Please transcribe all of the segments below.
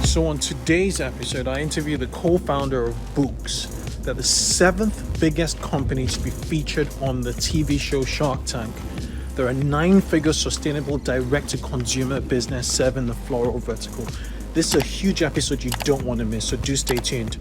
So on today's episode, I interview the co-founder of Bouqs. They're the 7th biggest company to be featured on the TV show Shark Tank. They're a 9-figure sustainable direct-to-consumer business serving the floral vertical. This is a huge episode you don't want to miss, so do stay tuned.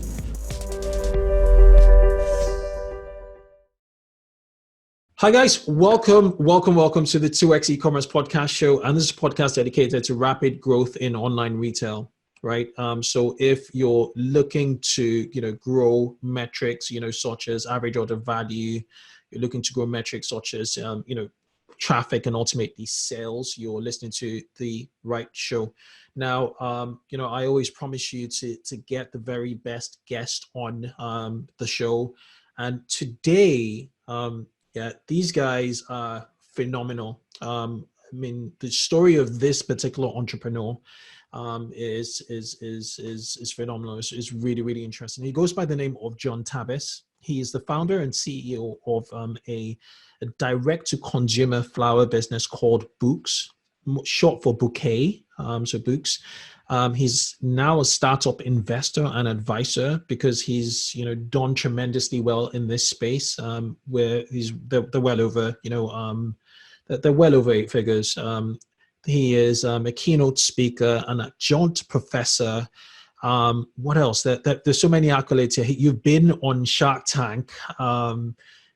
Hi guys, welcome to the 2X e-commerce podcast show. And this is a podcast dedicated to rapid growth in online retail, right? So if you're looking to, grow metrics, such as average order value, you're looking to grow metrics such as, traffic and ultimately sales, you're listening to the right show. Now, I always promise you to get the very best guest on the show. And today, these guys are phenomenal. The story of this particular entrepreneur is phenomenal. It's really, really interesting. He goes by the name of John Tabis. He is the founder and CEO of a direct-to-consumer flower business called Bouqs, short for bouquet, so Bouqs. He's now a startup investor and advisor because he's done tremendously well in this space, where they're well over they're well over 8 figures. He is a keynote speaker, an adjunct professor. What else? There's so many accolades here. You've been on Shark Tank.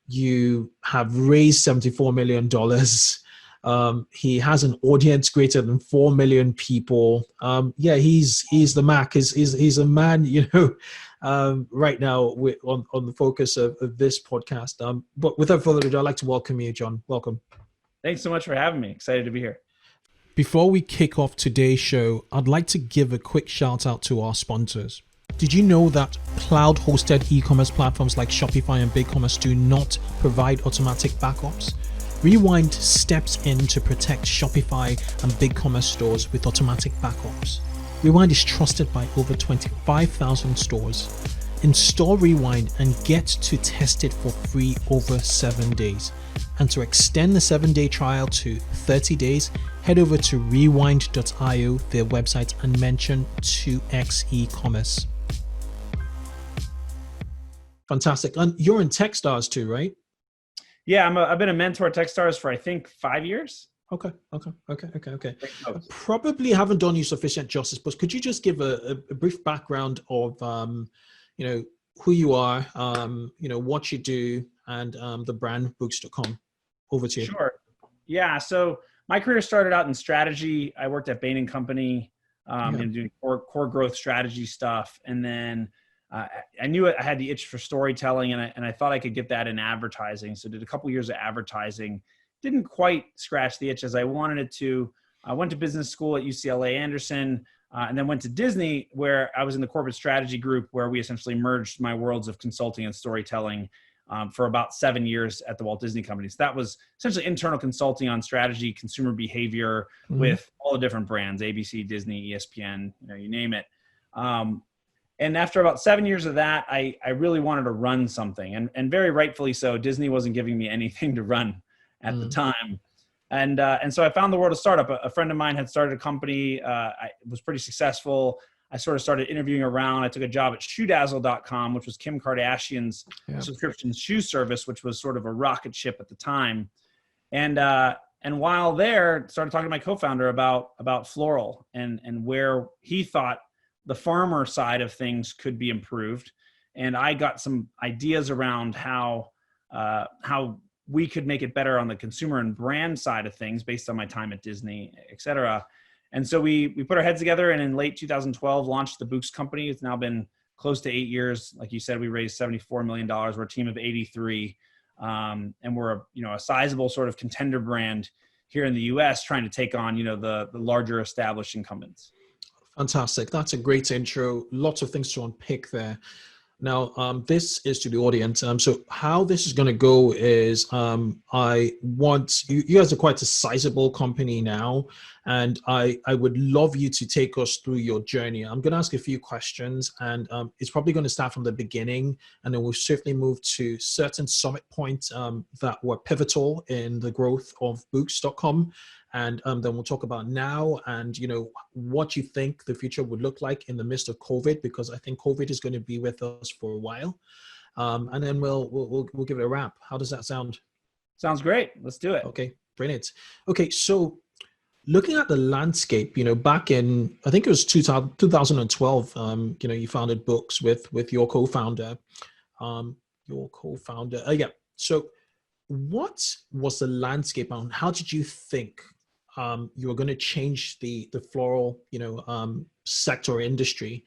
You have raised $74 million. He has an audience greater than 4 million people. He's the Mac. He's a man, right now on the focus of this podcast. But without further ado, I'd like to welcome you, John. Welcome. Thanks so much for having me. Excited to be here. Before we kick off today's show, I'd like to give a quick shout out to our sponsors. Did you know that cloud-hosted e-commerce platforms like Shopify and BigCommerce do not provide automatic backups? Rewind steps in to protect Shopify and BigCommerce stores with automatic backups. Rewind is trusted by over 25,000 stores. Install Rewind and get to test it for free over 7 days. And to extend the 7-day trial to 30 days, head over to rewind.io, their website, and mention 2X eCommerce. Fantastic. And you're in Techstars too, right? Yeah, I've been a mentor at Techstars for I think 5 years. Okay. I probably haven't done you sufficient justice, but could you just give a brief background of who you are, what you do, and the brand Bouqs.com? Over to you. Sure. Yeah. So my career started out in strategy. I worked at Bain & Company in doing core growth strategy stuff, and then I knew I had the itch for storytelling, and I thought I could get that in advertising. So did a couple years of advertising. Didn't quite scratch the itch as I wanted it to. I went to business school at UCLA Anderson, and then went to Disney, where I was in the corporate strategy group, where we essentially merged my worlds of consulting and storytelling for about 7 years at the Walt Disney Company. So that was essentially internal consulting on strategy, consumer behavior with all the different brands, ABC, Disney, ESPN, you name it. And after about 7 years of that, I really wanted to run something, and very rightfully so. Disney wasn't giving me anything to run at the time. And so I found the world of startup. A friend of mine had started a company. I was pretty successful. I sort of started interviewing around. I took a job at shoedazzle.com, which was Kim Kardashian's subscription shoe service, which was sort of a rocket ship at the time. And while there, started talking to my co-founder about Floral and where he thought the farmer side of things could be improved. And I got some ideas around how we could make it better on the consumer and brand side of things based on my time at Disney, et cetera. And so we put our heads together, and in late 2012 launched the Bouqs company. It's now been close to 8 years. Like you said, we raised $74 million. We're a team of 83. And we're a sizable sort of contender brand here in the US, trying to take on, the larger established incumbents. Fantastic. That's a great intro. Lots of things to unpick there. Now, this is to the audience. So how this is going to go is I want you guys are quite a sizable company now, and I would love you to take us through your journey. I'm going to ask a few questions, and it's probably going to start from the beginning, and then we'll swiftly move to certain summit points that were pivotal in the growth of Bouqs.com. And then we'll talk about now and, what you think the future would look like in the midst of COVID, because I think COVID is going to be with us for a while. And then we'll give it a wrap. How does that sound? Sounds great. Let's do it. Okay, brilliant. Okay, so looking at the landscape, back in, I think it was 2012, you founded Bouqs with your co-founder. Yeah. So what was the landscape and how did you think you were going to change the floral, sector industry?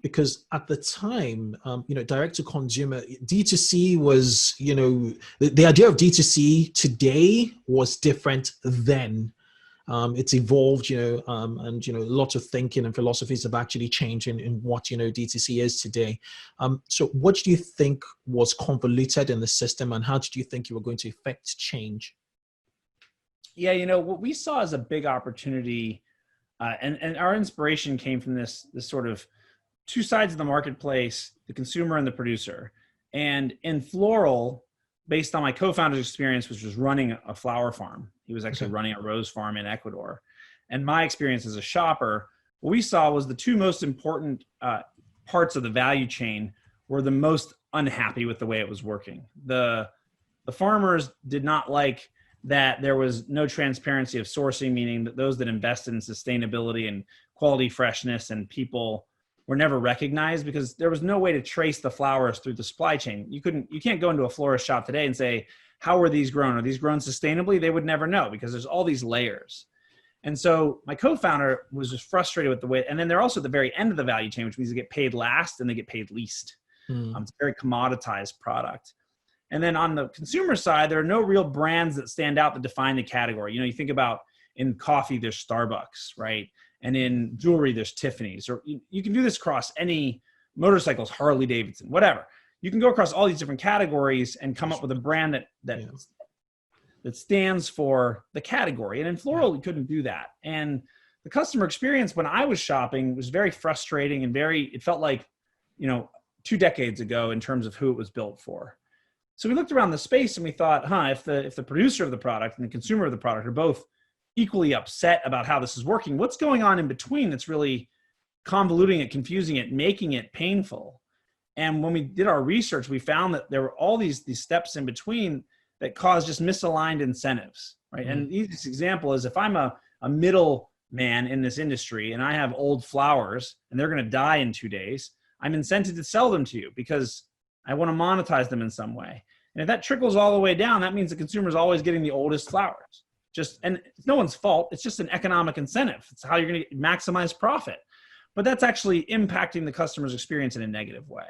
Because at the time, direct to consumer, D2C was, the idea of D2C today was different then. It's evolved, and, lots of thinking and philosophies have actually changed in what, D2C is today. So what do you think was convoluted in the system and how did you think you were going to affect change? Yeah, what we saw as a big opportunity and our inspiration came from this sort of two sides of the marketplace, the consumer and the producer. And in Floral, based on my co-founder's experience, which was running a flower farm. He was actually running a rose farm in Ecuador. And my experience as a shopper, what we saw was the two most important parts of the value chain were the most unhappy with the way it was working. The farmers did not like that there was no transparency of sourcing, meaning that those that invested in sustainability and quality freshness and people were never recognized because there was no way to trace the flowers through the supply chain. You can't go into a florist shop today and say, how were these grown? Are these grown sustainably? They would never know because there's all these layers. And so my co-founder was just frustrated with the way, and then they're also at the very end of the value chain, which means they get paid last and they get paid least. It's a very commoditized product. And then on the consumer side, there are no real brands that stand out that define the category. You think about in coffee, there's Starbucks, right? And in jewelry, there's Tiffany's, or you can do this across any motorcycles, Harley Davidson, whatever. You can go across all these different categories and come up with a brand that stands for the category. And in Floral, we couldn't do that. And the customer experience when I was shopping was very frustrating and it felt like, 2 decades ago in terms of who it was built for. So we looked around the space and we thought, if the producer of the product and the consumer of the product are both equally upset about how this is working, what's going on in between that's really convoluting it, confusing it, making it painful? And when we did our research, we found that there were all these steps in between that cause just misaligned incentives, right? And the easiest example is if I'm a middle man in this industry and I have old flowers and they're going to die in 2 days, I'm incented to sell them to you because I want to monetize them in some way. And if that trickles all the way down, that means the consumer is always getting the oldest flowers. And it's no one's fault. It's just an economic incentive. It's how you're going to maximize profit. But that's actually impacting the customer's experience in a negative way.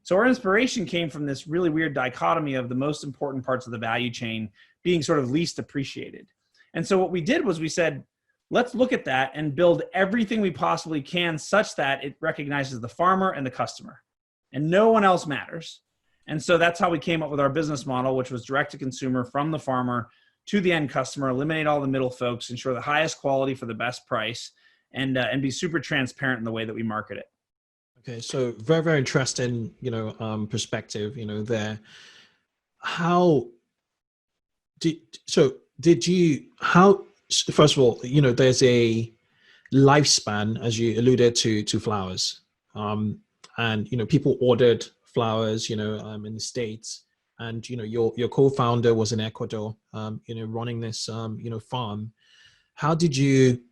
So our inspiration came from this really weird dichotomy of the most important parts of the value chain being sort of least appreciated. And so what we did was we said, let's look at that and build everything we possibly can such that it recognizes the farmer and the customer. And no one else matters. And so that's how we came up with our business model, which was direct to consumer from the farmer to the end customer, eliminate all the middle folks, ensure the highest quality for the best price, and be super transparent in the way that we market it. Okay, so very, very interesting, perspective, there. First of all, there's a lifespan, as you alluded to flowers, and, people ordered flowers, in the States, and, your co-founder was in Ecuador, running this, farm. How did you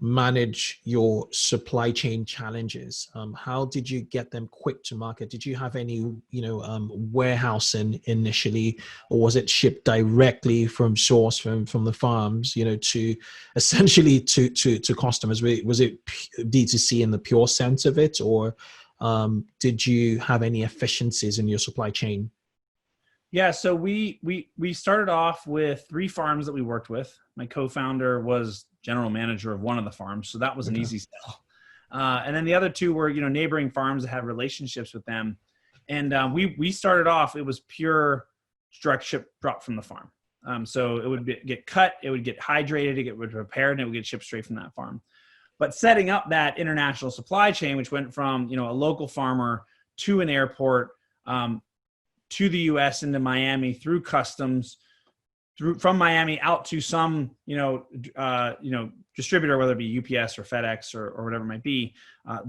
manage your supply chain challenges? How did you get them quick to market? Did you have any, warehousing initially, or was it shipped directly from source from the farms, to essentially to customers? Was it D2C in the pure sense of it, or did you have any efficiencies in your supply chain? Yeah, so we started off with 3 farms that we worked with. My co-founder was general manager of one of the farms, so that was an easy sell. And then the other 2 were, neighboring farms that had relationships with them. And we started off, it was pure direct ship drop from the farm. So it would get cut, it would get hydrated, it would get repaired, and it would get shipped straight from that farm. But setting up that international supply chain, which went from, a local farmer to an airport, to the US into Miami through customs from Miami out to some, distributor, whether it be UPS or FedEx or whatever it might be,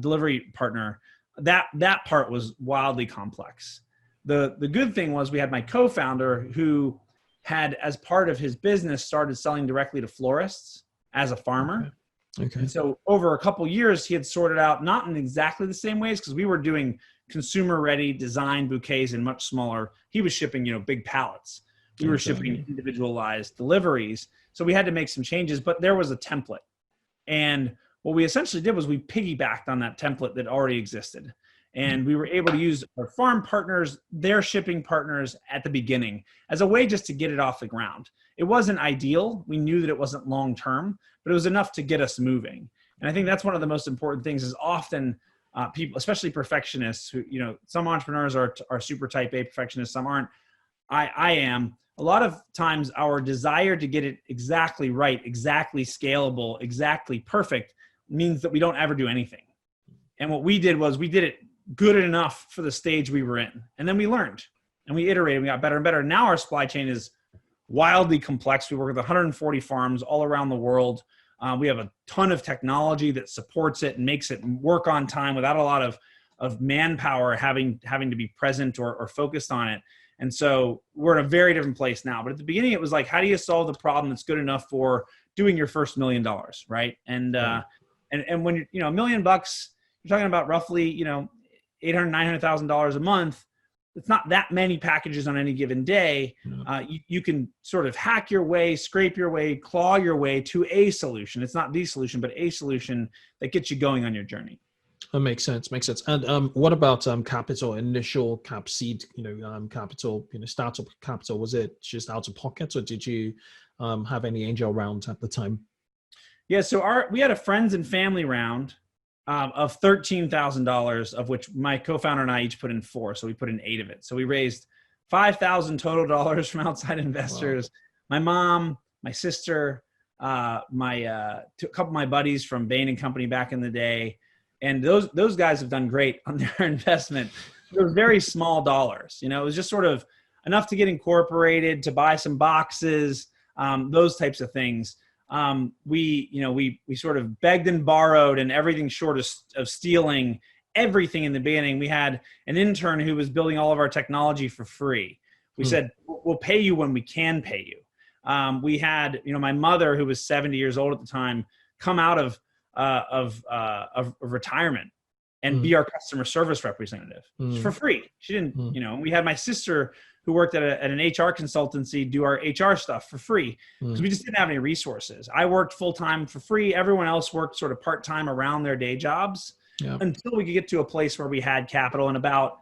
delivery partner. That part was wildly complex. The good thing was we had my co-founder who had, as part of his business, started selling directly to florists as a farmer. Okay. And so over a couple of years, he had sorted out, not in exactly the same ways, because we were doing consumer ready design bouquets in much smaller. He was shipping, big pallets. We were shipping individualized deliveries. So we had to make some changes, but there was a template. And what we essentially did was we piggybacked on that template that already existed. And we were able to use our farm partners, their shipping partners at the beginning as a way just to get it off the ground. It wasn't ideal. We knew that it wasn't long-term, but it was enough to get us moving. And I think that's one of the most important things is often people, especially perfectionists who, some entrepreneurs are super type A perfectionists, some aren't. I am. A lot of times our desire to get it exactly right, exactly scalable, exactly perfect means that we don't ever do anything. And what we did was we did it good enough for the stage we were in. And then we learned and we iterated, we got better and better. Now our supply chain is wildly complex. We work with 140 farms all around the world. We have a ton of technology that supports it and makes it work on time without a lot of manpower having to be present or focused on it. And so we're in a very different place now. But at the beginning, it was like, how do you solve the problem that's good enough for doing your first $1 million, right? And and when $1 million, you're talking about roughly $800,000, $900,000 a month. It's not that many packages on any given day. You can sort of hack your way, scrape your way, claw your way to a solution. It's not the solution, but a solution that gets you going on your journey. That makes sense. And what about capital, initial cap seed, capital, startup capital? Was it just out of pocket, or did you have any angel round at the time? Yeah, so we had a friends and family round of $13,000, of which my co-founder and I each put in 4. So we put in 8 of it. So we raised $5,000 total dollars from outside investors. Wow. My mom, my sister, a couple of my buddies from Bain and Company back in the day. And those guys have done great on their investment. It was very small dollars. It was just sort of enough to get incorporated, to buy some boxes, those types of things. We sort of begged and borrowed, and everything short of stealing everything in the beginning. We had an intern who was building all of our technology for free. We said, we'll pay you when we can pay you. We had, my mother, who was 70 years old at the time, come out of retirement and be our customer service representative for free. She didn't, we had my sister who worked at an HR consultancy do our HR stuff for free because we just didn't have any resources. I worked full-time for free. Everyone else worked sort of part-time around their day jobs until we could get to a place where we had capital. And about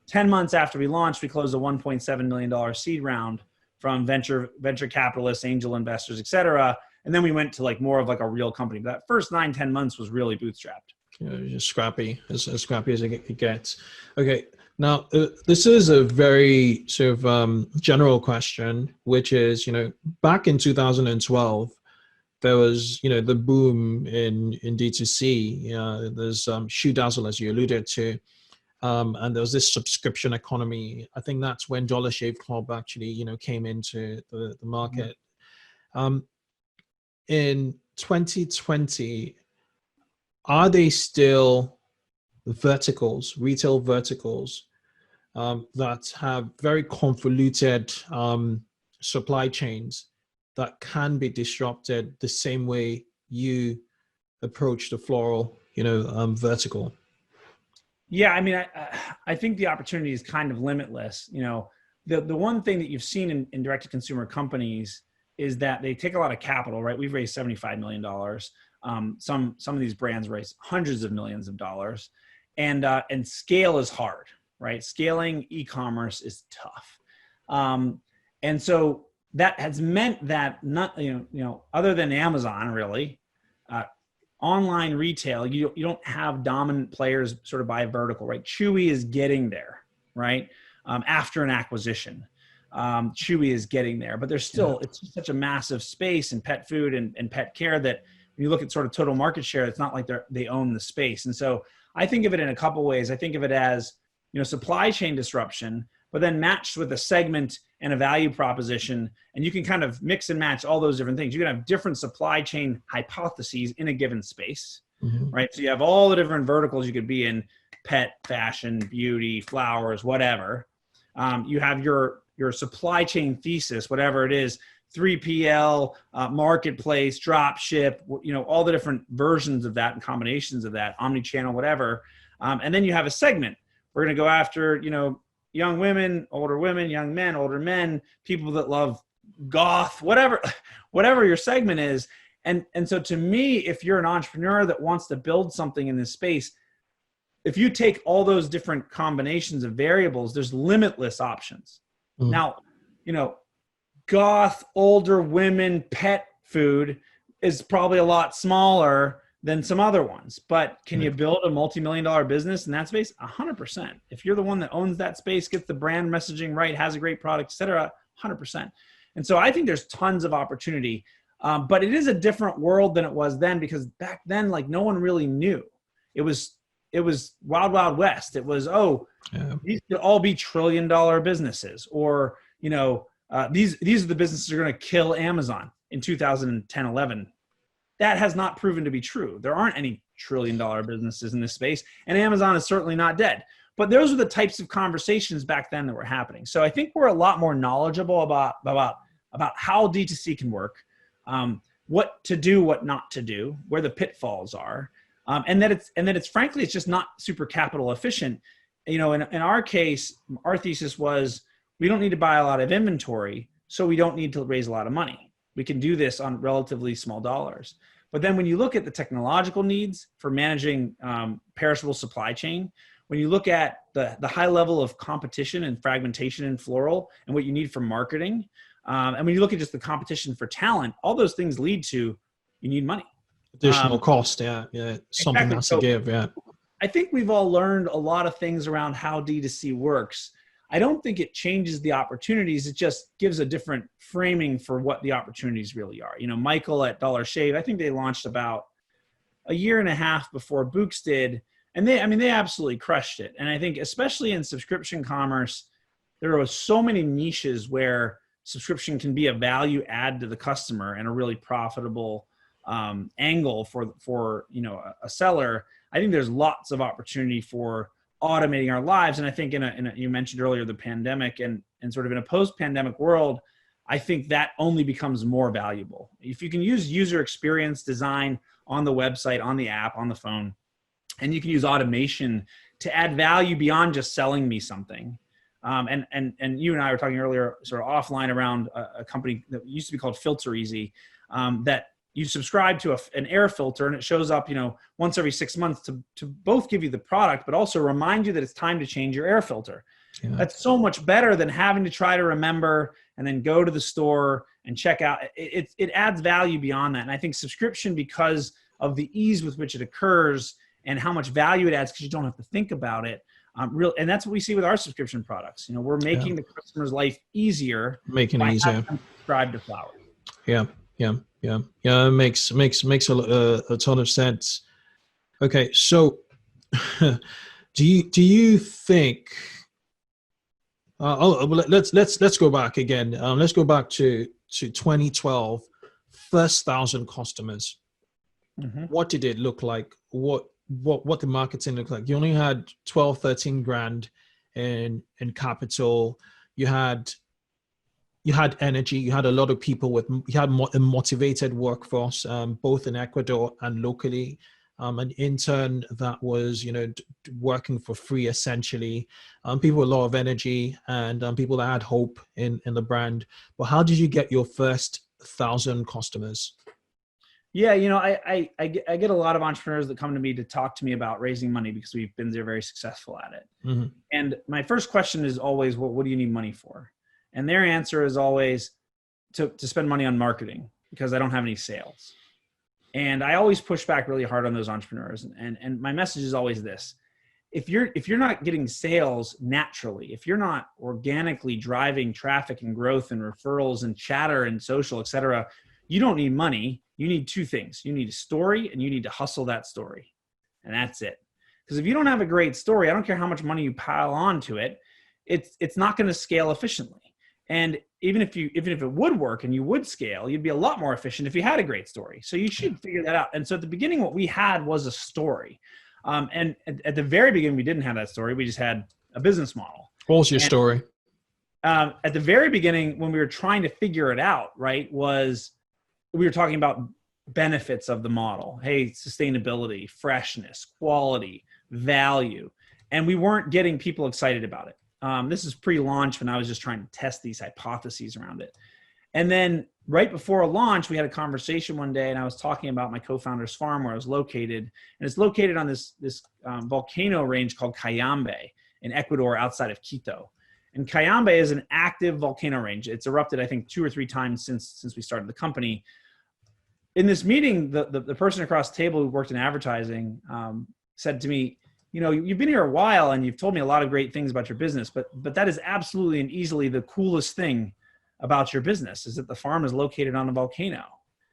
10 months after we launched, we closed a $1.7 million seed round from venture capitalists, angel investors, et cetera. And then we went to more of a real company. But that first 9-10 months was really bootstrapped. Just scrappy, as scrappy as it gets. Okay. Now, this is a very sort of general question, which is, back in 2012, there was, the boom in D2C. There's Shoe Dazzle, as you alluded to. And there was this subscription economy. I think that's when Dollar Shave Club actually, came into the market. In 2020, are they still verticals, retail verticals, that have very convoluted supply chains that can be disrupted the same way you approach the floral, vertical? Yeah, I mean, I think the opportunity is kind of limitless. The one thing that you've seen in direct-to-consumer companies is that they take a lot of capital, right? We've raised $75 million. Some of these brands raise hundreds of millions of dollars, and scale is hard, right? Scaling e-commerce is tough. And so that has meant that other than Amazon, really, online retail, you don't have dominant players sort of by vertical, right? Chewy is getting there, right? After an acquisition. Chewy is getting there, but there's still, it's such a massive space in pet food and pet care that when you look at sort of total market share, it's not like they own the space. And so I think of it in a couple ways. I think of it as, supply chain disruption, but then matched with a segment and a value proposition. And you can kind of mix and match all those different things. You can have different supply chain hypotheses in a given space, right? So you have all the different verticals you could be in: pet, fashion, beauty, flowers, whatever. You have your supply chain thesis, whatever it is, 3PL, marketplace, drop ship, all the different versions of that and combinations of that, omnichannel, whatever. And then you have a segment. We're going to go after, young women, young men, older men, people that love goth, whatever your segment is. And so to me, if you're an entrepreneur that wants to build something in this space, if you take all those different combinations of variables, there's limitless options. Now, goth, older women, pet food is probably a lot smaller than some other ones, but can you build a multi-million-dollar business in that space? 100%. If you're the one that owns that space, gets the brand messaging right, has a great product, et cetera, 100%. And so I think there's tons of opportunity, but it is a different world than it was then, because back then, no one really knew. It was wild, wild west. It was, these could all be trillion-dollar businesses, or, these are the businesses that are going to kill Amazon in 2010, 11. That has not proven to be true. There aren't any trillion-dollar businesses in this space, and Amazon is certainly not dead. But those are the types of conversations back then that were happening. So I think we're a lot more knowledgeable about how D2C can work, what to do, what not to do, where the pitfalls are, and that it's frankly, it's just not super capital efficient. In our case, our thesis was we don't need to buy a lot of inventory, so we don't need to raise a lot of money. We can do this on relatively small dollars. But then when you look at the technological needs for managing perishable supply chain, when you look at the high level of competition and fragmentation in Floral and what you need for marketing, and when you look at just the competition for talent, all those things lead to you need money. Additional cost, yeah. Something exactly. has to give, yeah. I think we've all learned a lot of things around how D2C works. I don't think it changes the opportunities. It just gives a different framing for what the opportunities really are. Michael at Dollar Shave, I think they launched about a year and a half before Bouqs did. And they absolutely crushed it. And I think especially in subscription commerce, there are so many niches where subscription can be a value add to the customer and a really profitable angle for a seller. I think there's lots of opportunity for automating our lives. And I think you mentioned earlier the pandemic, and sort of in a post-pandemic world, I think that only becomes more valuable. If you can use user experience design on the website, on the app, on the phone, and you can use automation to add value beyond just selling me something. And you and I were talking earlier, sort of offline, around a company that used to be called Filter Easy, that you subscribe to an air filter, and it shows up, once every 6 months to both give you the product, but also remind you that it's time to change your air filter. Yeah. That's so much better than having to try to remember and then go to the store and check out. It adds value beyond that. And I think subscription, because of the ease with which it occurs and how much value it adds, because you don't have to think about it. And that's what we see with our subscription products. We're making the customer's life easier. Making it easier. Having them subscribe to Flower. Yeah. It makes a ton of sense. Okay, so do you think? Let's go back again. Let's go back to 2012. First 1,000 customers. Mm-hmm. What did it look like? What the marketing looked like? You only had 12, 13 grand in capital. You had energy. You had a lot of people you had a motivated workforce, both in Ecuador and locally. An intern that was, working for free essentially. People with a lot of energy, and people that had hope in the brand. But how did you get your first 1,000 customers? Yeah, I get a lot of entrepreneurs that come to me to talk to me about raising money because we've been very successful at it. Mm-hmm. And my first question is always, what do you need money for? And their answer is always to spend money on marketing because I don't have any sales. And I always push back really hard on those entrepreneurs. And my message is always this: if you're not getting sales naturally, if you're not organically driving traffic and growth and referrals and chatter and social, et cetera, you don't need money. You need two things. You need a story, and you need to hustle that story. And that's it. Because if you don't have a great story, I don't care how much money you pile onto it, it's not going to scale efficiently. And even if it would work and you would scale, you'd be a lot more efficient if you had a great story. So you should figure that out. And so at the beginning, what we had was a story. And at the very beginning, we didn't have that story. We just had a business model. What was your story? At the very beginning, when we were trying to figure it out, right, we were talking about benefits of the model. Hey, sustainability, freshness, quality, value. And we weren't getting people excited about it. This is pre-launch when I was just trying to test these hypotheses around it. And then right before a launch, we had a conversation one day and I was talking about my co-founder's farm where I was located. And it's located on this volcano range called Cayambe in Ecuador outside of Quito. And Cayambe is an active volcano range. It's erupted, I think, 2 or 3 times since we started the company. In this meeting, the person across the table who worked in advertising said to me, you know, you've been here a while and you've told me a lot of great things about your business, but that is absolutely and easily the coolest thing about your business is that the farm is located on a volcano.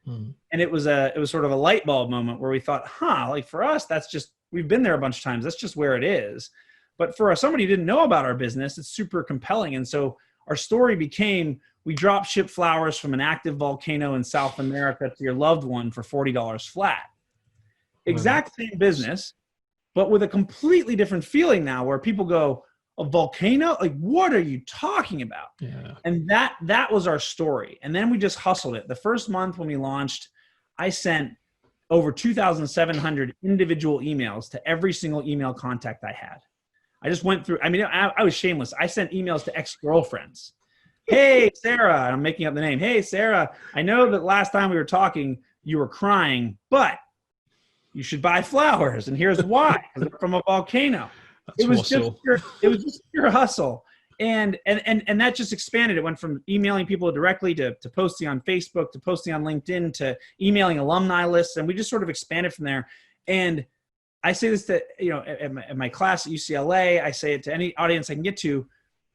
And it was sort of a light bulb moment where we thought, like for us, we've been there a bunch of times. That's just where it is. But for somebody who didn't know about our business, it's super compelling. And so our story became, we drop ship flowers from an active volcano in South America to your loved one for $40 flat. Exact same business, but with a completely different feeling now where people go, a volcano? Like, what are you talking about? Yeah. And that was our story. And then we just hustled it. The first month when we launched, I sent over 2,700 individual emails to every single email contact I had. I just went through, I was shameless. I sent emails to ex-girlfriends. Hey, Sarah, I'm making up the name. Hey, Sarah, I know that last time we were talking, you were crying, but you should buy flowers. And here's why, because they're from a volcano. It was just pure hustle. And that just expanded. It went from emailing people directly to posting on Facebook, to posting on LinkedIn, to emailing alumni lists. And we just sort of expanded from there. And I say this to, at my class at UCLA, I say it to any audience I can get to.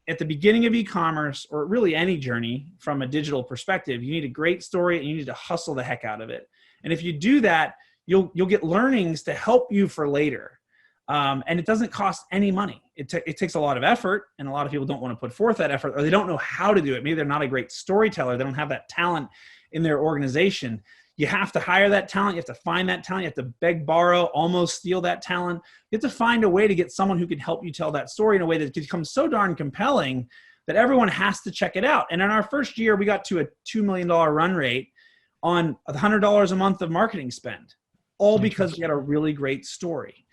At the beginning of e-commerce, or really any journey from a digital perspective, you need a great story and you need to hustle the heck out of it. And if you do that, you'll get learnings to help you for later. And it doesn't cost any money. It takes a lot of effort, and a lot of people don't want to put forth that effort, or they don't know how to do it. Maybe they're not a great storyteller. They don't have that talent in their organization. You have to hire that talent. You have to find that talent. You have to beg, borrow, almost steal that talent. You have to find a way to get someone who can help you tell that story in a way that becomes so darn compelling that everyone has to check it out. And in our first year, we got to a $2 million run rate on $100 a month of marketing spend, all because we had a really great story.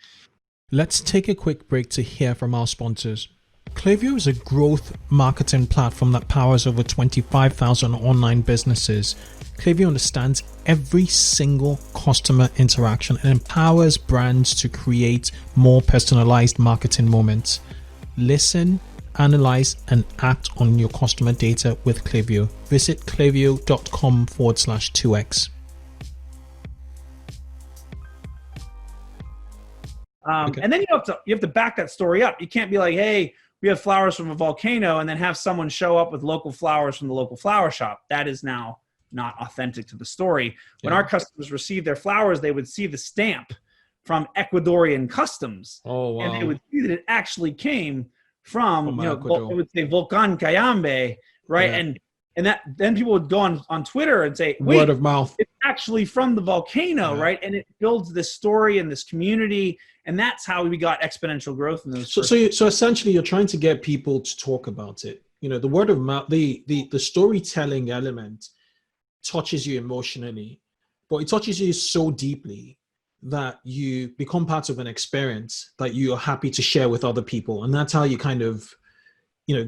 Let's take a quick break to hear from our sponsors. Klaviyo is a growth marketing platform that powers over 25,000 online businesses. Klaviyo understands every single customer interaction and empowers brands to create more personalized marketing moments. Listen, analyze, and act on your customer data with Klaviyo. Visit klaviyo.com/2x. And then you have to back that story up. You can't be like, hey, we have flowers from a volcano, and then have someone show up with local flowers from the local flower shop. That is now not authentic to the story. When our customers received their flowers, they would see the stamp from Ecuadorian Customs. Oh, wow. And they would see that it actually came from, it Ecuador. would say Volcan Cayambe, right? Yeah. And that then people would go on Twitter and say, wait, word of mouth. It's actually from the volcano, right? And it builds this story and this community. And that's how we got exponential growth in those. So essentially you're trying to get people to talk about it. The word of mouth, the storytelling element touches you emotionally, but it touches you so deeply that you become part of an experience that you are happy to share with other people. And that's how you kind of,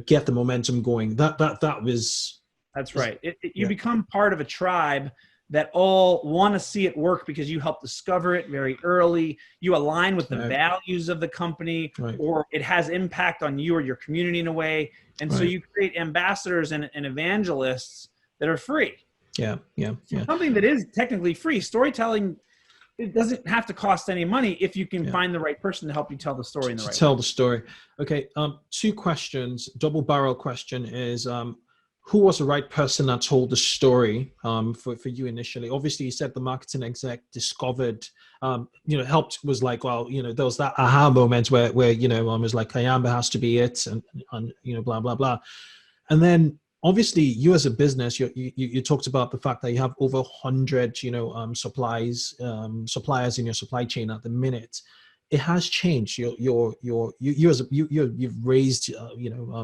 get the momentum going. That's right. You become part of a tribe that all want to see it work because you help discover it very early. You align with the values of the company, or it has impact on you or your community in a way. And so you create ambassadors and evangelists that are free. Yeah. Something that is technically free. Storytelling, it doesn't have to cost any money if you can find the right person to help you tell the story in the right way. Tell the story. Okay. 2 questions. Double barrel question is, who was the right person that told the story for you initially? Obviously, you said the marketing exec discovered, helped, was like, well, there was that aha moment where was like, Kayamba has to be it, and blah, blah, blah. And then obviously you as a business, you talked about the fact that you have over 100, suppliers in your supply chain at the minute. It has changed. You've raised,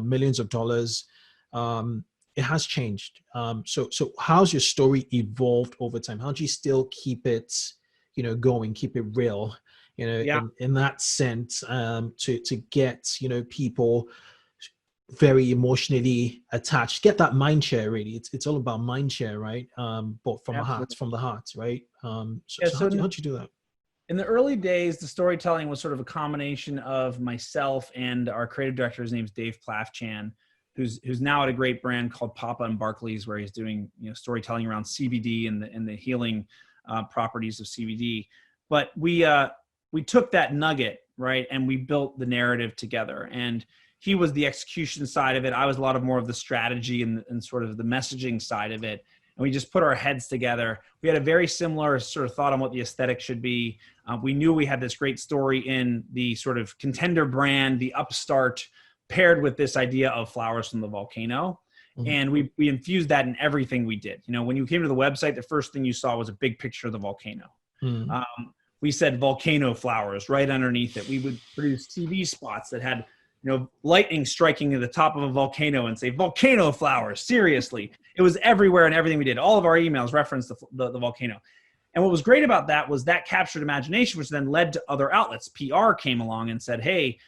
millions of dollars. It has changed. So how's your story evolved over time? How do you still keep it, going, keep it real, in that sense, to get, people very emotionally attached, get that mind share, really. It's all about mind share, right? But from the heart, right? So how'd you do that? In the early days, the storytelling was sort of a combination of myself and our creative director. His name's Dave Plafchan, who's now at a great brand called Papa and Barclays, where he's doing storytelling around CBD and the healing properties of CBD. But we took that nugget, right, and we built the narrative together. And he was the execution side of it. I was a lot more of the strategy and sort of the messaging side of it. And we just put our heads together. We had a very similar sort of thought on what the aesthetic should be. We knew we had this great story in the sort of contender brand, the upstart, paired with this idea of flowers from the volcano. Mm-hmm. And we infused that in everything we did. When you came to the website, the first thing you saw was a big picture of the volcano. Mm-hmm. We said volcano flowers right underneath it. We would produce TV spots that had lightning striking at the top of a volcano and say volcano flowers. Seriously, it was everywhere and everything we did. All of our emails referenced the volcano. And what was great about that was that captured imagination, which then led to other outlets. PR came along and said, hey,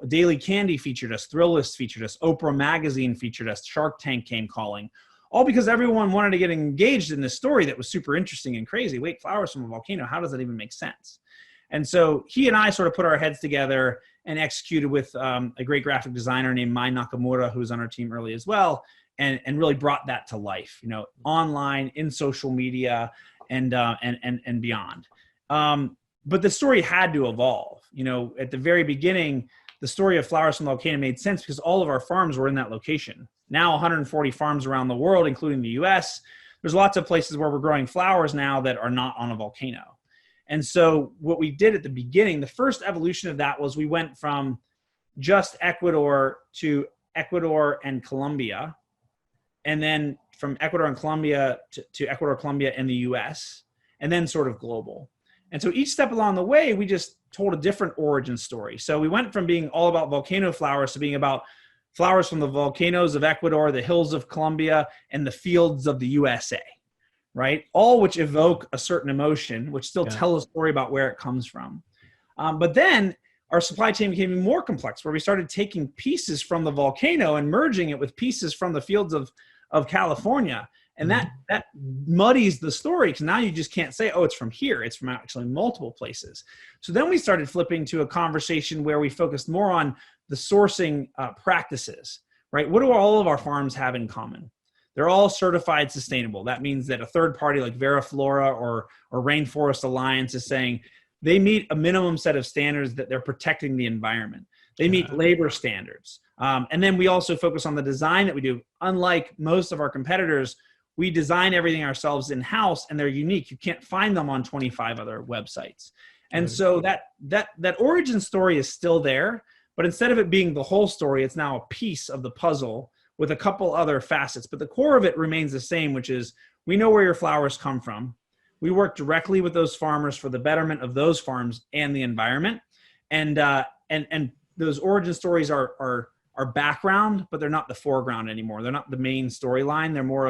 Daily Candy featured us, Thrillist featured us, Oprah Magazine featured us, Shark Tank came calling, all because everyone wanted to get engaged in this story that was super interesting and crazy. Wait, flowers from a volcano, how does that even make sense? And so he and I sort of put our heads together and executed with a great graphic designer named Mai Nakamura, who was on our team early as well, and really brought that to life, online, in social media, and beyond. But the story had to evolve. At the very beginning, the story of flowers from the volcano made sense because all of our farms were in that location. Now 140 farms around the world, including the US. There's lots of places where we're growing flowers now that are not on a volcano. And so what we did at the beginning, the first evolution of that was we went from just Ecuador to Ecuador and Colombia, and then from Ecuador and Colombia to Ecuador, Colombia, and the US, and then sort of global. And so each step along the way, we just told a different origin story. So we went from being all about volcano flowers to being about flowers from the volcanoes of Ecuador, the hills of Colombia, and the fields of the USA. Right? All which evoke a certain emotion, which still tell a story about where it comes from. But then our supply chain became even more complex, where we started taking pieces from the volcano and merging it with pieces from the fields of California. And that muddies the story, because now you just can't say, oh, it's from here. It's from actually multiple places. So then we started flipping to a conversation where we focused more on the sourcing practices, right? What do all of our farms have in common? They're all certified sustainable. That means that a third party like Veriflora or Rainforest Alliance is saying they meet a minimum set of standards, that they're protecting the environment. They meet labor standards. And then we also focus on the design that we do. Unlike most of our competitors, we design everything ourselves in-house, and they're unique. You can't find them on 25 other websites. And so that origin story is still there, but instead of it being the whole story, it's now a piece of the puzzle with a couple other facets. But the core of it remains the same, which is we know where your flowers come from. We work directly with those farmers for the betterment of those farms and the environment. And those origin stories are background, but they're not the foreground anymore. They're not the main storyline. They're more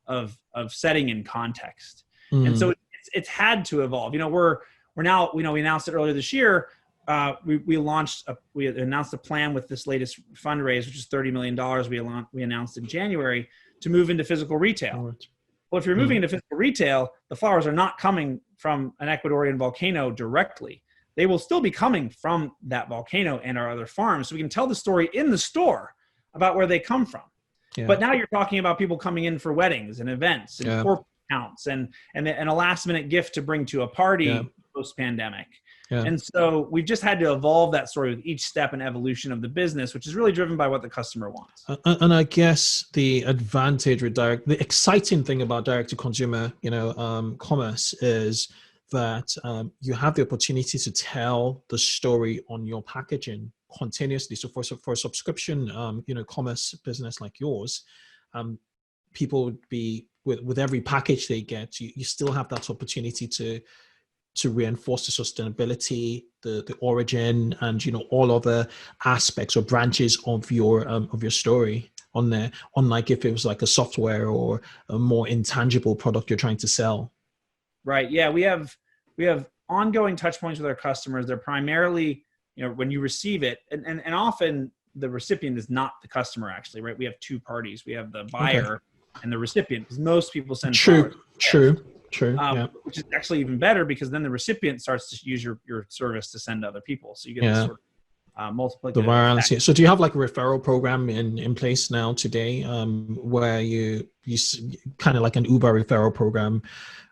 of setting in context. And so it's had to evolve. We're now, we announced it earlier this year. We announced a plan with this latest fundraise, which is $30 million. We announced in January to move into physical retail. Right. Well, if you're moving into physical retail, the flowers are not coming from an Ecuadorian volcano directly. They will still be coming from that volcano and our other farms. So we can tell the story in the store about where they come from. Yeah. But now you're talking about people coming in for weddings and events and corporate accounts and a last minute gift to bring to a party post-pandemic. Yeah. And so we've just had to evolve that story with each step and evolution of the business, which is really driven by what the customer wants. And I guess the advantage with the exciting thing about direct to consumer, commerce is that you have the opportunity to tell the story on your packaging continuously. So for a subscription, commerce business like yours, people would be with every package they get, you still have that opportunity to reinforce the sustainability, the origin, and all other aspects or branches of your story on there. Unlike if it was like a software or a more intangible product you're trying to sell. Right. Yeah, we have ongoing touch points with our customers. They're primarily, when you receive it, and often the recipient is not the customer actually, right? We have two parties. We have the buyer and the recipient, because most people send True. Yeah. Which is actually even better, because then the recipient starts to use your service to send to other people. So you get this sort of multiplicative the virality. effect. So do you have like a referral program in place now today, where you kind of like an Uber referral program,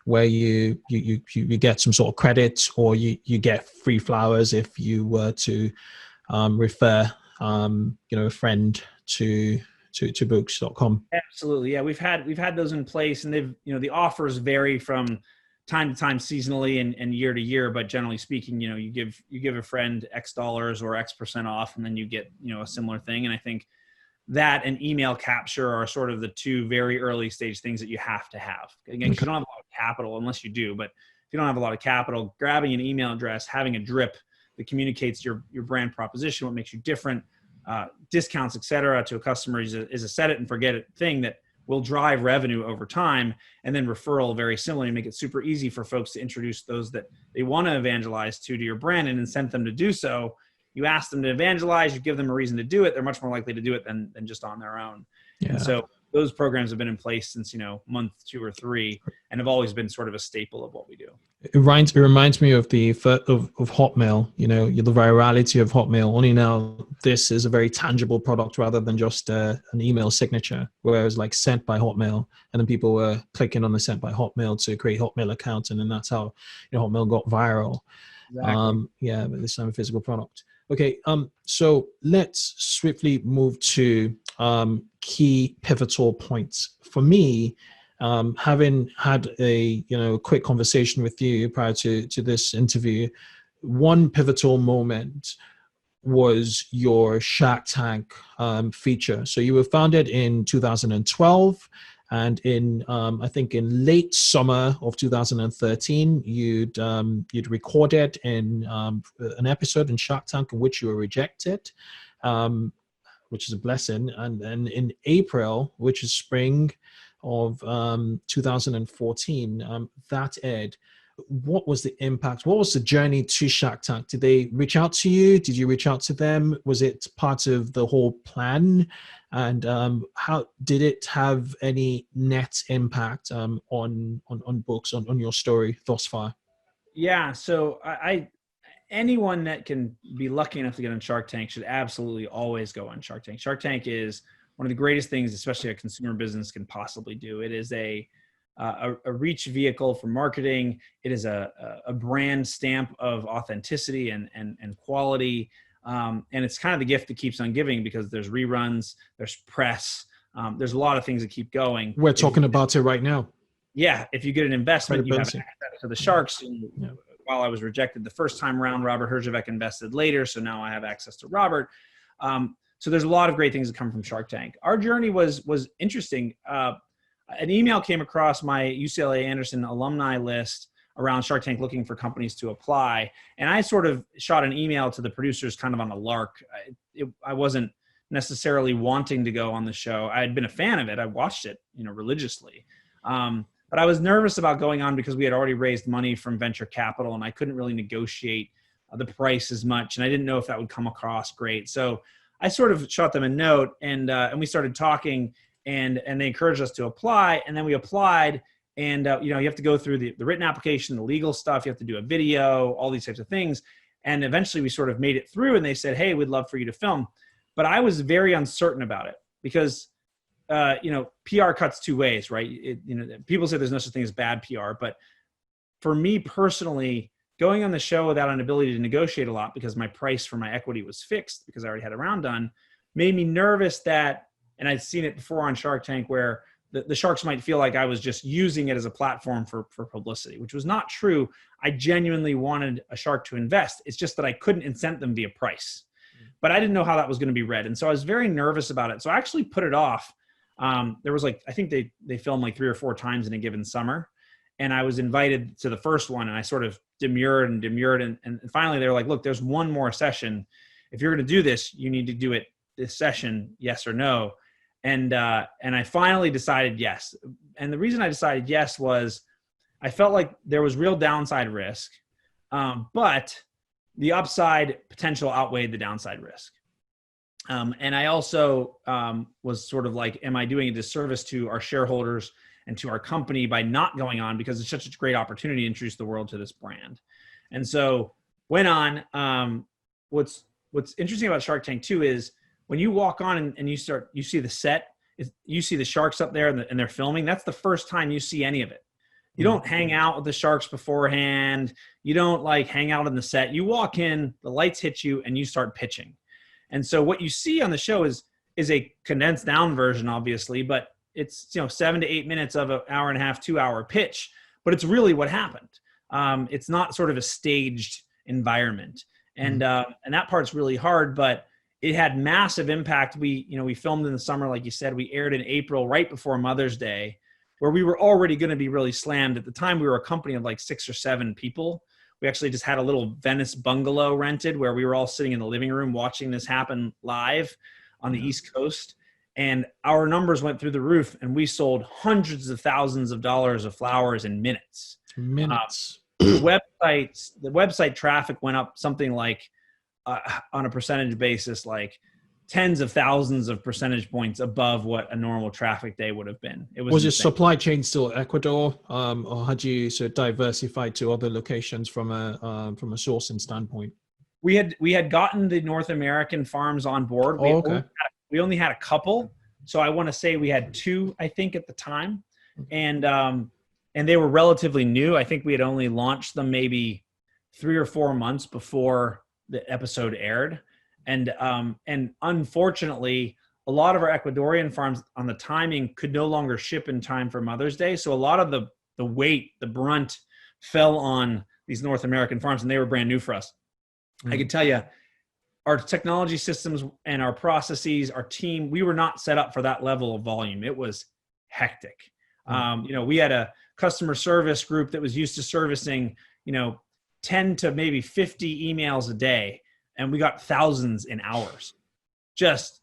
where you get some sort of credit, or you get free flowers if you were to refer a friend to Bouqs.com? Absolutely. Yeah. We've had those in place, and they've, the offers vary from time to time, seasonally and year to year. But generally speaking, you give a friend X dollars or X% off, and then you get, a similar thing. And I think that and email capture are sort of the two very early stage things that you have to have. Again, 'cause you don't have a lot of capital, unless you do, but if you don't have a lot of capital, grabbing an email address, having a drip that communicates your brand proposition, what makes you different, discounts, et cetera, to a customer is a set it and forget it thing that will drive revenue over time. And then referral, very similarly, make it super easy for folks to introduce those that they want to evangelize to your brand and incent them to do so. You ask them to evangelize, you give them a reason to do it, they're much more likely to do it than just on their own. Yeah. And so those programs have been in place since, month 2 or 3, and have always been sort of a staple of what we do. It reminds me of the of Hotmail, the virality of Hotmail. Only now this is a very tangible product rather than just an email signature, where it was like sent by Hotmail, and then people were clicking on the sent by Hotmail to create Hotmail accounts, and then that's how Hotmail got viral. Exactly. But this time a physical product. Okay, so let's swiftly move to key pivotal points. For me, having had a quick conversation with you prior to this interview, one pivotal moment was your Shark Tank feature. So you were founded in 2012. And in I think in late summer of 2013, you'd recorded in an episode in Shark Tank in which you were rejected, which is a blessing. And then in April, which is spring of 2014, that aired. What was the impact? What was the journey to Shark Tank? Did they reach out to you? Did you reach out to them? Was it part of the whole plan? And how did it have any net impact on Bouqs, on your story thus far? Yeah, so anyone that can be lucky enough to get on Shark Tank should absolutely always go on Shark Tank. Shark Tank is one of the greatest things, especially a consumer business, can possibly do. It is a reach vehicle for marketing. It is a brand stamp of authenticity and quality. And it's kind of the gift that keeps on giving, because there's reruns, there's press, there's a lot of things that keep going. We're talking about it right now. Yeah. If you get an investment, you have access to the sharks. Yeah. While I was rejected the first time around, Robert Herjavec invested later. So now I have access to Robert. So there's a lot of great things that come from Shark Tank. Our journey was interesting. An email came across my UCLA Anderson alumni list around Shark Tank looking for companies to apply. And I sort of shot an email to the producers kind of on a lark. I wasn't necessarily wanting to go on the show. I had been a fan of it. I watched it, religiously. But I was nervous about going on because we had already raised money from venture capital, and I couldn't really negotiate the price as much. And I didn't know if that would come across great. So I sort of shot them a note, and we started talking, and they encouraged us to apply. And then we applied, and you have to go through the written application, the legal stuff. You have to do a video, all these types of things. And eventually we sort of made it through, and they said, "Hey, we'd love for you to film." But I was very uncertain about it because, PR cuts two ways, right? People say there's no such thing as bad PR, but for me personally, going on the show without an ability to negotiate a lot because my price for my equity was fixed because I already had a round done, made me nervous that, and I'd seen it before on Shark Tank where the sharks might feel like I was just using it as a platform for publicity, which was not true. I genuinely wanted a shark to invest. It's just that I couldn't incent them via price, but I didn't know how that was going to be read. And so I was very nervous about it. So I actually put it off. There was like, I think they filmed like 3 or 4 times in a given summer. And I was invited to the first one and I sort of demurred. And finally they were like, look, there's one more session. If you're going to do this, you need to do it this session, yes or no. And I finally decided yes. And the reason I decided yes was I felt like there was real downside risk, but the upside potential outweighed the downside risk. And I also was sort of like, am I doing a disservice to our shareholders and to our company by not going on, because it's such a great opportunity to introduce the world to this brand. And so went on. What's interesting about Shark Tank too is when you walk on and you see the set, you see the sharks up there and they're filming. That's the first time you see any of it. You don't hang out with the sharks beforehand. You don't like hang out on the set. You walk in, the lights hit you, and you start pitching. And so what you see on the show is a condensed down version, obviously, but it's 7 to 8 minutes of an hour and a half, 2 hour pitch. But it's really what happened. It's not sort of a staged environment, and that part's really hard, but it had massive impact. We filmed in the summer, like you said. We aired in April, right before Mother's Day, where we were already going to be really slammed. At the time, we were a company of like 6 or 7 people. We actually just had a little Venice bungalow rented where we were all sitting in the living room watching this happen live on the East Coast. And our numbers went through the roof, and we sold hundreds of thousands of dollars of flowers in minutes. The website traffic went up something like, on a percentage basis, like tens of thousands of percentage points above what a normal traffic day would have been. Was your supply chain still Ecuador, or had you sort of diversified to other locations from a sourcing standpoint? We had gotten the North American farms on board. We only had a couple, so I want to say we had 2, I think, at the time, and they were relatively new. I think we had only launched them maybe 3 or 4 months before the episode aired. And unfortunately, a lot of our Ecuadorian farms on the timing could no longer ship in time for Mother's Day. So a lot of the weight, the brunt fell on these North American farms, and they were brand new for us. I can tell you, our technology systems and our processes, our team, we were not set up for that level of volume. It was hectic. We had a customer service group that was used to servicing, 10 to maybe 50 emails a day. And we got thousands in hours. Just,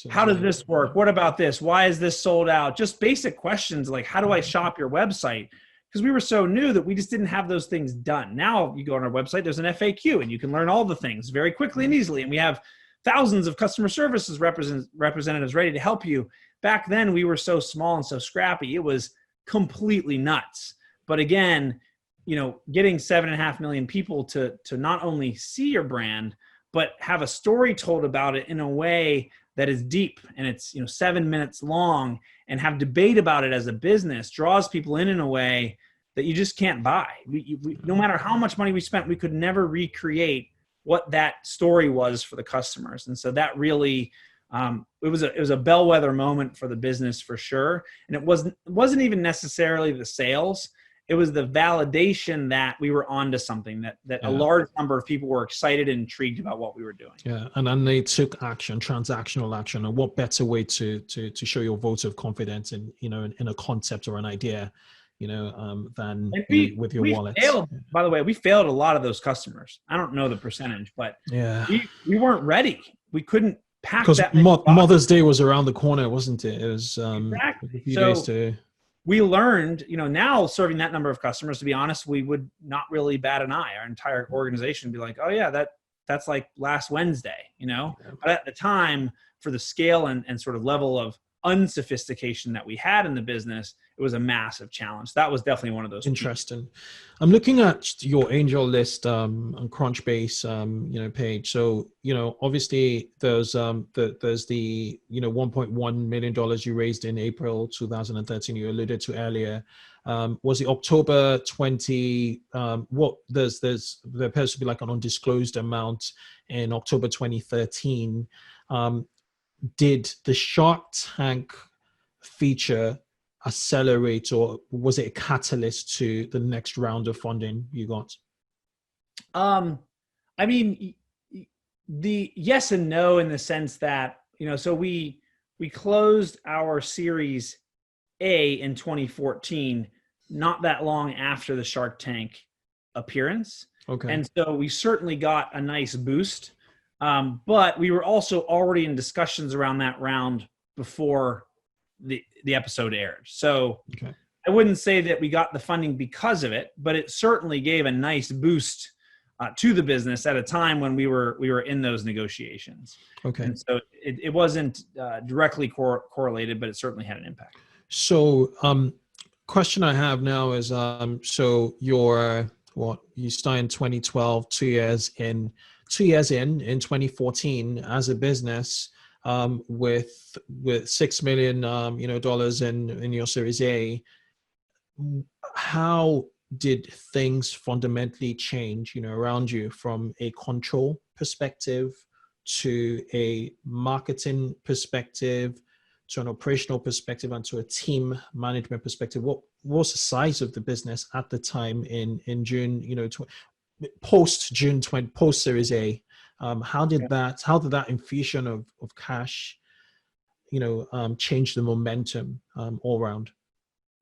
how does this work? What about this? Why is this sold out? Just basic questions like, how do I shop your website? Because we were so new that we just didn't have those things done. Now you go on our website, there's an FAQ, and you can learn all the things very quickly and easily. And we have thousands of customer services representatives ready to help you. Back then, we were so small and so scrappy. It was completely nuts. But again, getting 7.5 million people to not only see your brand, but have a story told about it in a way that is deep and it's 7 minutes long, and have debate about it as a business draws people in a way that you just can't buy. We no matter how much money we spent, we could never recreate what that story was for the customers. And so that really, it was a bellwether moment for the business for sure. And it wasn't even necessarily the sales. It was the validation that we were onto something, that a large number of people were excited and intrigued about what we were doing. Yeah, and then they took action, transactional action. And what better way to show your vote of confidence in a concept or an idea, than with your wallet. By the way, we failed a lot of those customers. I don't know the percentage, but we weren't ready. We couldn't pack that. Because Mother's Day was around the corner, wasn't it? It was exactly. A few days to. We learned, now serving that number of customers, to be honest, we would not really bat an eye. Our entire organization would be like, oh yeah, that's like last Wednesday, But at the time, for the scale and sort of level of unsophistication that we had in the business, it was a massive challenge. That was definitely one of those. Interesting. I'm looking at your angel list on Crunchbase, page. So, obviously there's the, $1.1 million you raised in April 2013, you alluded to earlier. Was it October 20? There appears to be like an undisclosed amount in October 2013. Did the Shark Tank feature accelerate, or was it a catalyst to the next round of funding you got? I mean, the yes and no, in the sense that, so we closed our Series A in 2014, not that long after the Shark Tank appearance. Okay. And so we certainly got a nice boost. But we were also already in discussions around that round before the episode aired. So okay. I wouldn't say that we got the funding because of it, but it certainly gave a nice boost to the business at a time when we were in those negotiations. Okay. And so it wasn't directly correlated, but it certainly had an impact. So question I have now is, so you started in 2012, 2 years in 2014 as a business, with $6 million, dollars in your Series A. How did things fundamentally change, around you, from a control perspective to a marketing perspective to an operational perspective and to a team management perspective? What was the size of the business at the time in June, post Series A? How did that infusion of cash, change the momentum all around?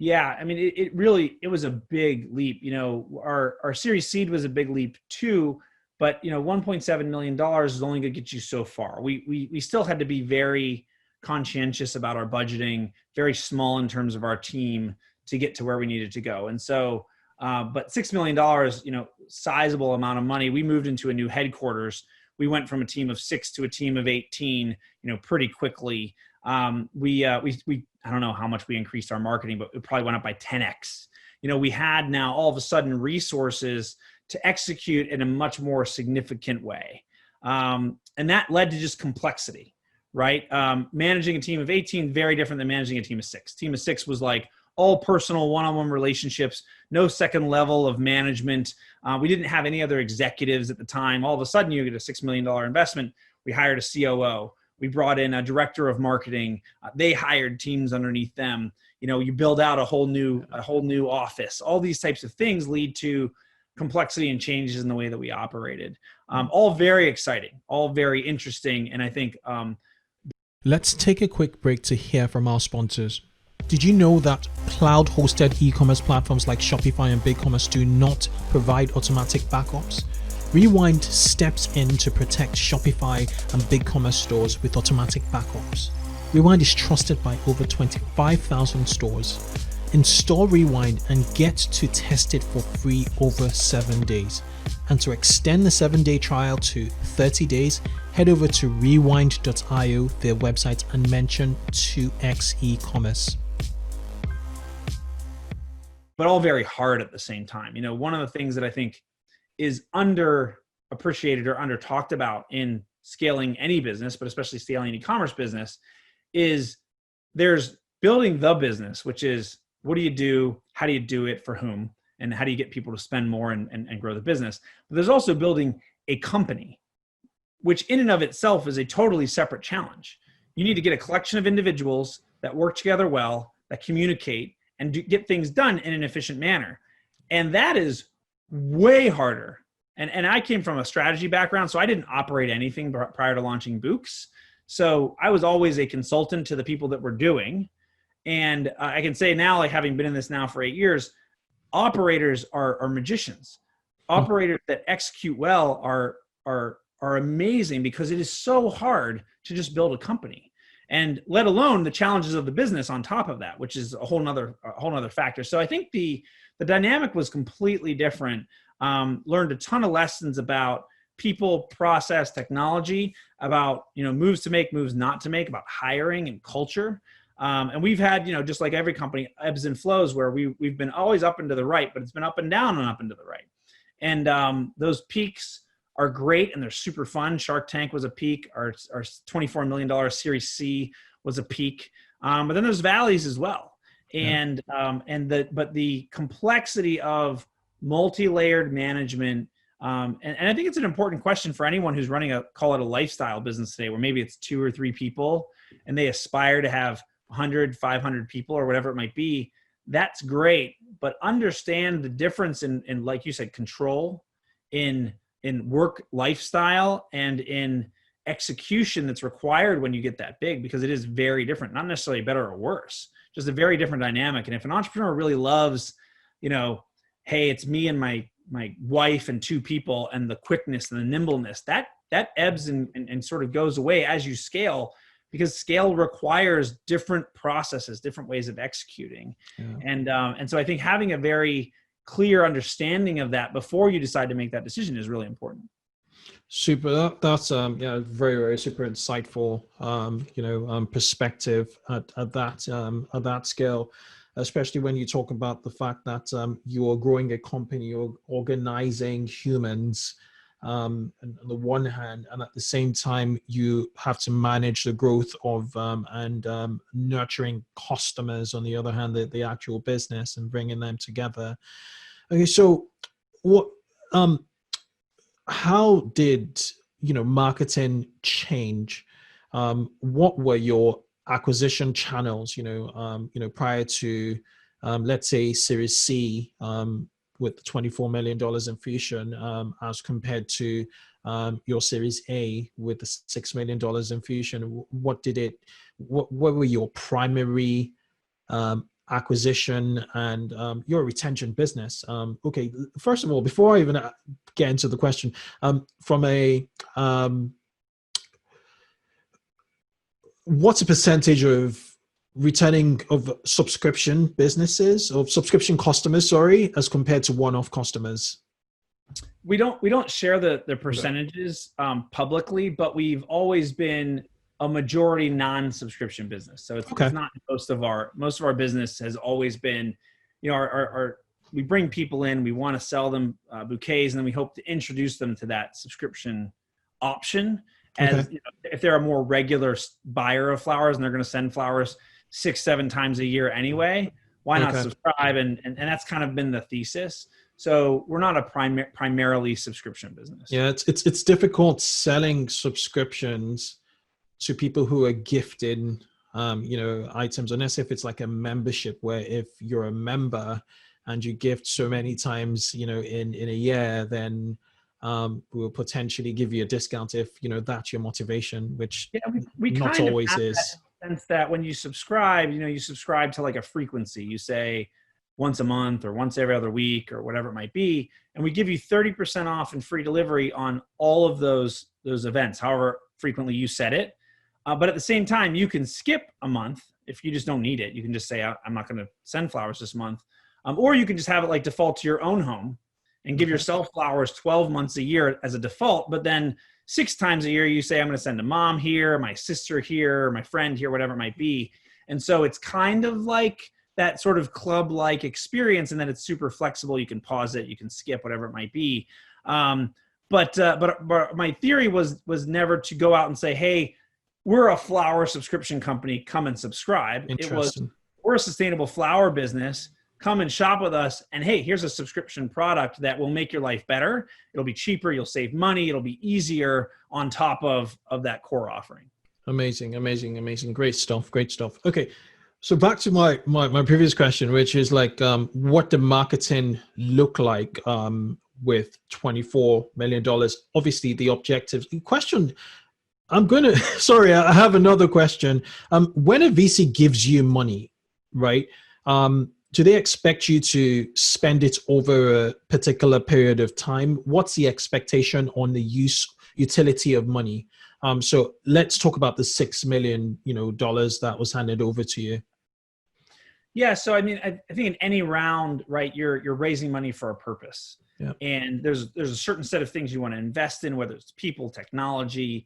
Yeah, I mean, it was a big leap. Our Series Seed was a big leap too, but $1.7 million is only going to get you so far. We still had to be very conscientious about our budgeting, very small in terms of our team to get to where we needed to go. And so, but $6 million, sizable amount of money. We moved into a new headquarters. We went from a team of 6 to a team of 18, pretty quickly. We I don't know how much we increased our marketing, but it probably went up by 10x. We had now all of a sudden resources to execute in a much more significant way. And that led to just complexity, right? Managing a team of 18, very different than managing a team of 6. Team of 6 was like all personal one-on-one relationships, no second level of management. We didn't have any other executives at the time. All of a sudden you get a $6 million investment. We hired a COO. We brought in a director of marketing. They hired teams underneath them. You build out a whole new office. All these types of things lead to complexity and changes in the way that we operated. All very exciting, all very interesting. And I think, let's take a quick break to hear from our sponsors. Did you know that cloud-hosted e-commerce platforms like Shopify and BigCommerce do not provide automatic backups? Rewind steps in to protect Shopify and BigCommerce stores with automatic backups. Rewind is trusted by over 25,000 stores. Install Rewind and get to test it for free over 7 days. And to extend the 7-day trial to 30 days, head over to rewind.io, their website, and mention 2x eCommerce. But all very hard at the same time. One of the things that I think is underappreciated or under talked about in scaling any business, but especially scaling an e-commerce business, is there's building the business, which is what do you do, how do you do it, for whom, and how do you get people to spend more and grow the business. But there's also building a company, which in and of itself is a totally separate challenge. You need to get a collection of individuals that work together well, that communicate, and get things done in an efficient manner. And that is way harder. And I came from a strategy background, so I didn't operate anything prior to launching Bouqs. So I was always a consultant to the people that were doing. And I can say now, like having been in this now for 8 years, operators are magicians. Operators that execute well are amazing, because it is so hard to just build a company, and let alone the challenges of the business on top of that, which is a whole nother factor. So I think the dynamic was completely different. Learned a ton of lessons about people, process, technology, about moves to make, moves not to make, about hiring and culture. And we've had, just like every company, ebbs and flows where we've been always up and to the right, but it's been up and down and up and to the right. And those peaks are great and they're super fun. Shark Tank was a peak. Our $24 million Series C was a peak. But then there's valleys as well. And but the complexity of multi-layered management, and I think it's an important question for anyone who's running call it a lifestyle business today, where maybe it's 2 or 3 people and they aspire to have 100, 500 people or whatever it might be. That's great, but understand the difference in like you said, control, in work lifestyle, and in execution that's required when you get that big, because it is very different, not necessarily better or worse, just a very different dynamic. And if an entrepreneur really loves, hey, it's me and my wife and 2 people, and the quickness and the nimbleness, that ebbs and sort of goes away as you scale, because scale requires different processes, different ways of executing. Yeah. And so I think having a very clear understanding of that before you decide to make that decision is really important. Super. That's very, very super insightful perspective at that scale, especially when you talk about the fact that you are growing a company, you're organizing humans on the one hand, and at the same time you have to manage the growth of and nurturing customers on the other hand, the actual business, and bringing them together. Okay, so what how did marketing change? What were your acquisition channels prior to let's say Series C with the $24 million infusion as compared to your Series A with the $6 million infusion? What were your primary acquisition and your retention business? Okay, first of all, before I even get into the question, from a what's a percentage of returning of subscription businesses, of subscription customers, sorry, as compared to one-off customers? We don't share the percentages publicly, but we've always been a majority non-subscription business. So it's not most of our business has always been, we bring people in, we want to sell them bouquets, and then we hope to introduce them to that subscription option. As if they're a more regular buyer of flowers and they're going to send flowers 6-7 times a year anyway, why not subscribe? And that's kind of been the thesis. So we're not a primarily subscription business. Yeah, it's difficult selling subscriptions to people who are gifted, items, unless if it's like a membership, where if you're a member and you gift so many times, in a year, then we'll potentially give you a discount if, that's your motivation, which we not kind always of have is. That sense that when you subscribe, you subscribe to like a frequency. You say once a month or once every other week or whatever it might be, and we give you 30% off and free delivery on all of those events, however frequently you set it. But at the same time, you can skip a month if you just don't need it. You can just say, I'm not going to send flowers this month. Or you can just have it like default to your own home and give yourself flowers 12 months a year as a default. But then 6 times a year, you say, I'm going to send a mom here, my sister here, my friend here, whatever it might be. And so it's kind of like that sort of club-like experience, and then it's super flexible. You can pause it, you can skip, whatever it might be. But my theory was never to go out and say, hey, we're a flower subscription company, come and subscribe. It was, we're a sustainable flower business, come and shop with us. And hey, here's a subscription product that will make your life better. It'll be cheaper. You'll save money. It'll be easier on top of that core offering. Amazing, amazing, amazing. Great stuff. Great stuff. Okay. So back to my previous question, which is like, what the marketing look like with $24 million? Obviously the objectives. The question, sorry, I have another question. When a VC gives you money, right? Do they expect you to spend it over a particular period of time? What's the expectation on the utility of money? So let's talk about the $6 million, dollars that was handed over to you. Yeah. So, I mean, I think in any round, right, you're raising money for a purpose. Yeah. And there's a certain set of things you want to invest in, whether it's people, technology,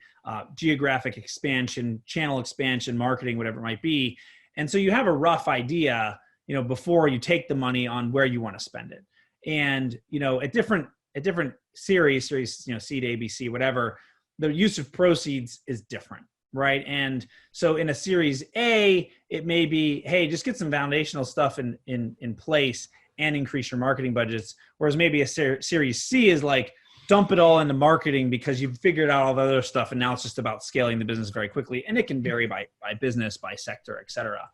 geographic expansion, channel expansion, marketing, whatever it might be. And so you have a rough idea, before you take the money on where you want to spend it. And, at different series, seed, A, B, C, whatever, the use of proceeds is different, right? And so in a series A, it may be, hey, just get some foundational stuff in place and increase your marketing budgets. Whereas maybe a series C is like, dump it all into marketing because you've figured out all the other stuff. And now it's just about scaling the business very quickly. And it can vary by business, by sector, et cetera.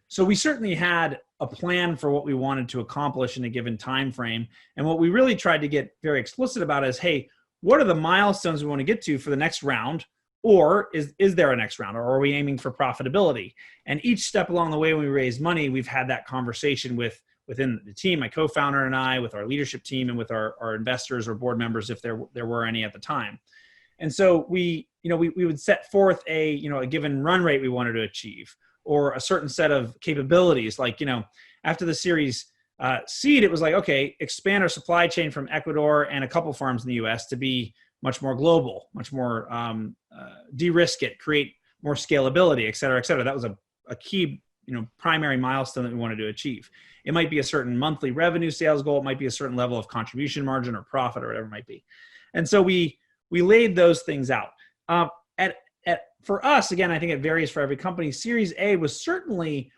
So we certainly had a plan for what we wanted to accomplish in a given time frame. And what we really tried to get very explicit about is, hey, what are the milestones we want to get to for the next round? Or is there a next round? Or are we aiming for profitability? And each step along the way when we raise money, we've had that conversation within the team, my co-founder and I, with our leadership team, and with our investors or board members, if there were any at the time. And so we would set forth a given run rate we wanted to achieve, or a certain set of capabilities. Like, after the series seed, it was like, okay, expand our supply chain from Ecuador and a couple farms in the US to be much more global, much more de-risk it, create more scalability, et cetera, et cetera. That was a key, primary milestone that we wanted to achieve. It might be a certain monthly revenue sales goal. It might be a certain level of contribution margin or profit or whatever it might be. And so we laid those things out. For us, again, I think it varies for every company. Series A was certainly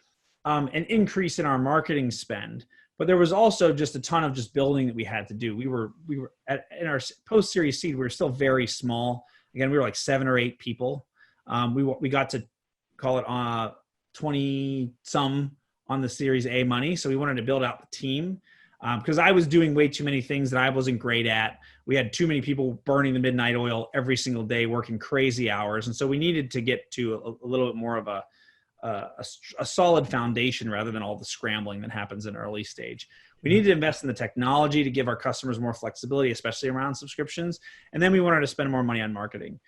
an increase in our marketing spend, but there was also just a ton of just building that we had to do. We were in our post-series seed, we were still very small. Again, we were like 7 or 8 people. We got to call it 20 some on the Series A money. So we wanted to build out the team because I was doing way too many things that I wasn't great at. We had too many people burning the midnight oil every single day, working crazy hours. And so we needed to get to a little bit more of a solid foundation rather than all the scrambling that happens in early stage. We needed to invest in the technology to give our customers more flexibility, especially around subscriptions. And then we wanted to spend more money on marketing.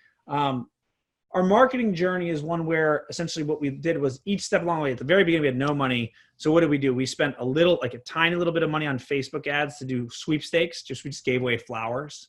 Our marketing journey is one where essentially what we did was each step along the way. At the very beginning, we had no money. So what did we do? We spent a tiny little bit of money on Facebook ads to do sweepstakes. We just gave away flowers.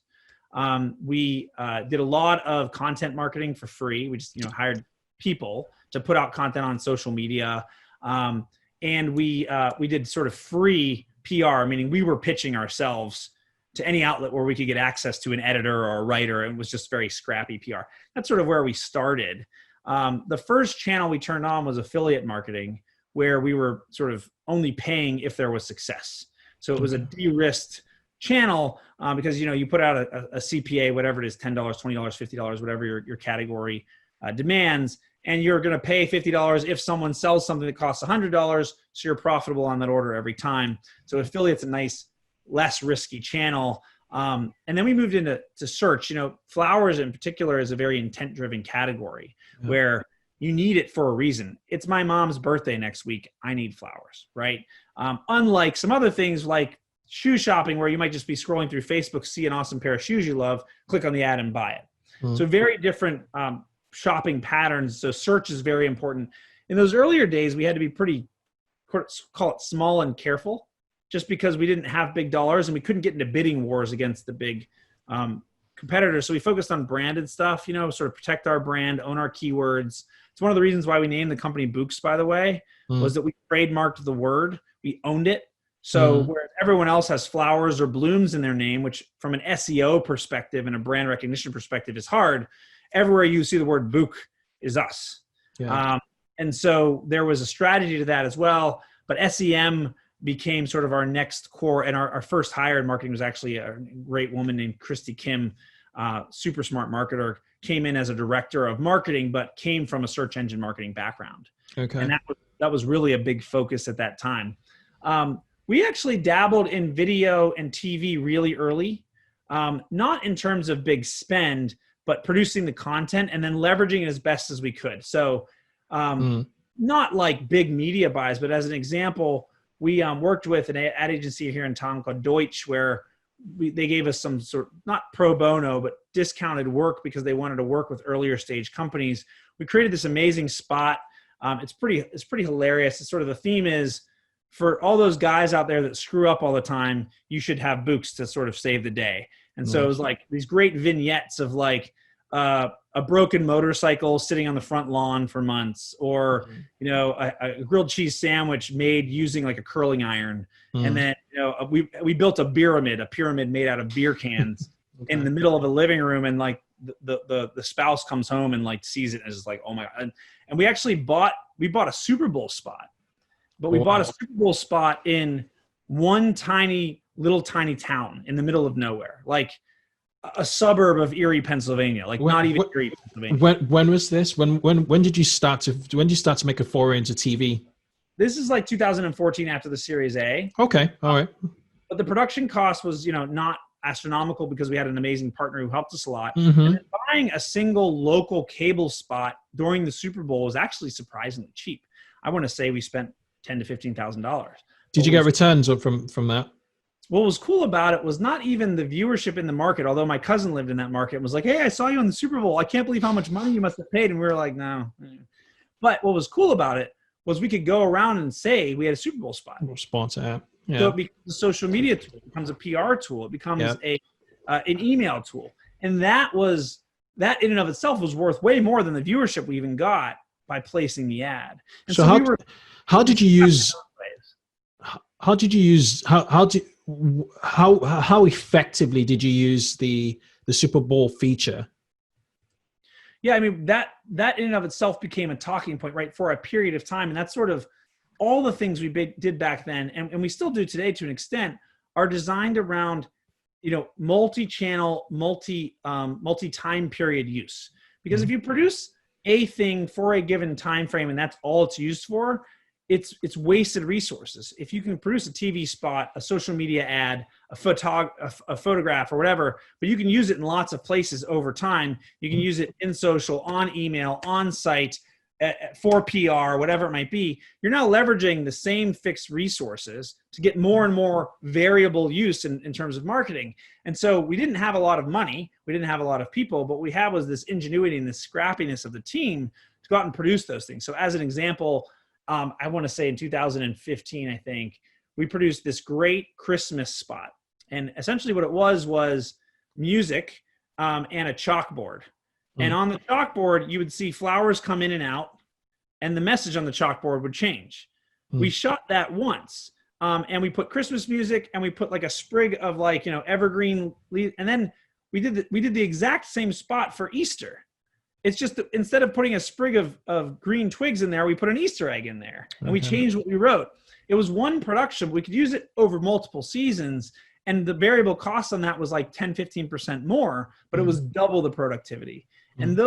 We did a lot of content marketing for free. We just hired people to put out content on social media. And we did sort of free PR, meaning we were pitching ourselves to any outlet where we could get access to an editor or a writer. And it was just very scrappy PR. That's sort of where we started. The first channel we turned on was affiliate marketing, where we were sort of only paying if there was success. So it was a de-risked channel because, you put out a CPA, whatever it is, $10, $20, $50, whatever your category demands. And you're going to pay $50 if someone sells something that costs $100. So you're profitable on that order every time. So affiliate's a nice, less risky channel. And then we moved into search. Flowers in particular is a very intent-driven category where you need it for a reason. It's my mom's birthday next week. I need flowers, right? Unlike some other things like shoe shopping, where you might just be scrolling through Facebook, see an awesome pair of shoes you love, click on the ad and buy it. So very different shopping patterns. So search is very important. In those earlier days, we had to be pretty, call it small and careful, just because we didn't have big dollars and we couldn't get into bidding wars against the big competitors. So we focused on branded stuff, sort of protect our brand, own our keywords. It's one of the reasons why we named the company Bouqs, by the way, was that we trademarked the word, we owned it. So where everyone else has flowers or blooms in their name, which from an SEO perspective and a brand recognition perspective is hard, everywhere you see the word Bouq is us. Yeah. And so there was a strategy to that as well, but SEM became sort of our next core. And our first hire in marketing was actually a great woman named Christy Kim, super smart marketer, came in as a director of marketing, but came from a search engine marketing background. Okay. And that was really a big focus at that time. We actually dabbled in video and TV really early, not in terms of big spend, but producing the content and then leveraging it as best as we could. So not like big media buys, but as an example, we worked with an ad agency here in town called Deutsch, where they gave us some sort of, not pro bono, but discounted work because they wanted to work with earlier stage companies. We created this amazing spot. It's pretty hilarious. It's sort of the theme is, for all those guys out there that screw up all the time, you should have Bouqs to sort of save the day. And so it was like these great vignettes of like a broken motorcycle sitting on the front lawn for months, or, you know, a grilled cheese sandwich made using like a curling iron. And then, you know, we built a pyramid made out of beer cans in the middle of a living room. And like the spouse comes home and like sees it and is like, oh my God. And we actually bought a Super Bowl spot, but we bought a Super Bowl spot in one tiny town in the middle of nowhere, like a suburb of Erie, Pennsylvania, like not even Erie, Pennsylvania. When was this? When did you start to make a foray into TV? This is like 2014 after the Series A. Okay. All right. But the production cost was, you know, not astronomical because we had an amazing partner who helped us a lot. Mm-hmm. And then buying a single local cable spot during the Super Bowl was actually surprisingly cheap. I want to say we spent $10,000 to $15,000. Did you get returns from that? What was cool about it was not even the viewership in the market, although my cousin lived in that market and was like, hey, I saw you on the Super Bowl. I can't believe how much money you must have paid. And we were like, no. But what was cool about it was we could go around and say we had a Super Bowl spot. Sponsor app. Yeah. So it becomes a social media tool. It becomes a PR tool. It becomes an email tool. And that in and of itself was worth way more than the viewership we even got by placing the ad. And so how effectively did you use the Super Bowl feature? Yeah, I mean, that in and of itself became a talking point, right, for a period of time. And that's sort of all the things we did back then, and we still do today to an extent, are designed around, you know, multi-channel, multi-time period use. Because if you produce a thing for a given time frame and that's all it's used for, it's wasted resources. If you can produce a TV spot, a social media ad, a photograph or whatever, but you can use it in lots of places over time. You can use it in social, on email, on site, for PR, whatever it might be. You're now leveraging the same fixed resources to get more and more variable use in terms of marketing. And so we didn't have a lot of money. We didn't have a lot of people, but what we had was this ingenuity and this scrappiness of the team to go out and produce those things. So as an example, I want to say in 2015, I think, we produced this great Christmas spot. And essentially what it was music and a chalkboard. And on the chalkboard, you would see flowers come in and out, and the message on the chalkboard would change. We shot that once, and we put Christmas music, and we put like a sprig of like, you know, evergreen leaves. And then we did the exact same spot for Easter. It's just that instead of putting a sprig of green twigs in there, we put an Easter egg in there, and we changed what we wrote. It was one production. We could use it over multiple seasons, and the variable cost on that was like 10, 15% more, but it was double the productivity. And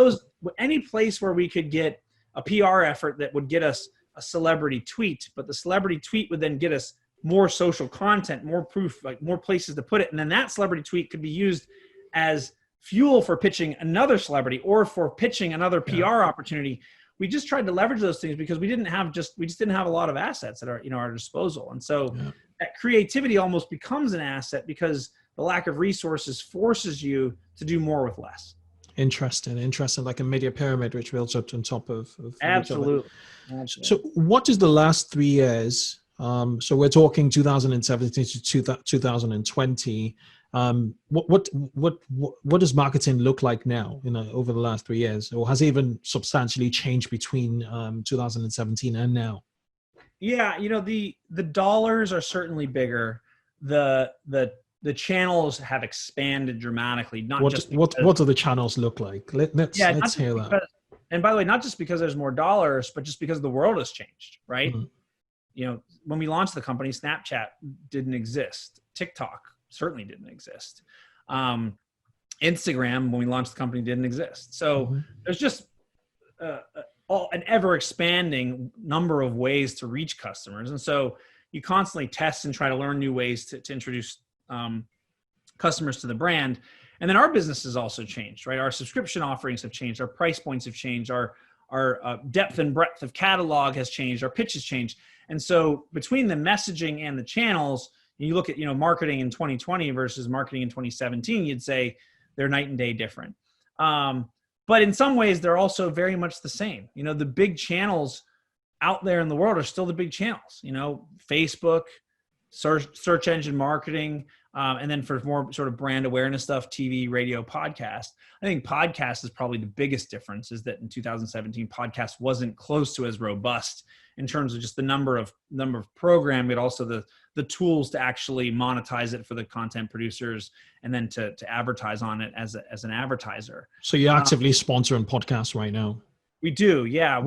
any place where we could get a PR effort that would get us a celebrity tweet, but the celebrity tweet would then get us more social content, more proof, like more places to put it. And then that celebrity tweet could be used as fuel for pitching another celebrity or for pitching another PR opportunity. We just tried to leverage those things because we just didn't have a lot of assets at our disposal. And so that creativity almost becomes an asset because the lack of resources forces you to do more with less. Interesting. Like a media pyramid, which builds up on top of Absolutely. So what is the last 3 years? So we're talking 2017 to 2020. What does marketing look like now, you know, over the last 3 years, or has it even substantially changed between 2017 and now? Yeah, you know, the dollars are certainly bigger. The channels have expanded dramatically. What do the channels look like? Let's hear that. And by the way, not just because there's more dollars, but just because the world has changed, right? Mm-hmm. You know, when we launched the company, Snapchat didn't exist. TikTok certainly didn't exist. Instagram, when we launched the company, didn't exist. So there's just an ever expanding number of ways to reach customers. And so you constantly test and try to learn new ways to introduce customers to the brand. And then our business has also changed, right? Our subscription offerings have changed. Our price points have changed. Our depth and breadth of catalog has changed. Our pitch has changed. And so between the messaging and the channels, you look at, you know, marketing in 2020 versus marketing in 2017, you'd say they're night and day different. But in some ways, they're also very much the same. You know, the big channels out there in the world are still the big channels. You know, Facebook, search engine marketing, And then for more sort of brand awareness stuff, TV, radio, podcast. I think podcast is probably the biggest difference, is that in 2017, podcast wasn't close to as robust in terms of just the number of program, but also the tools to actually monetize it for the content producers, and then to advertise on it as an advertiser. So you're actively sponsoring podcasts right now? We do, yeah.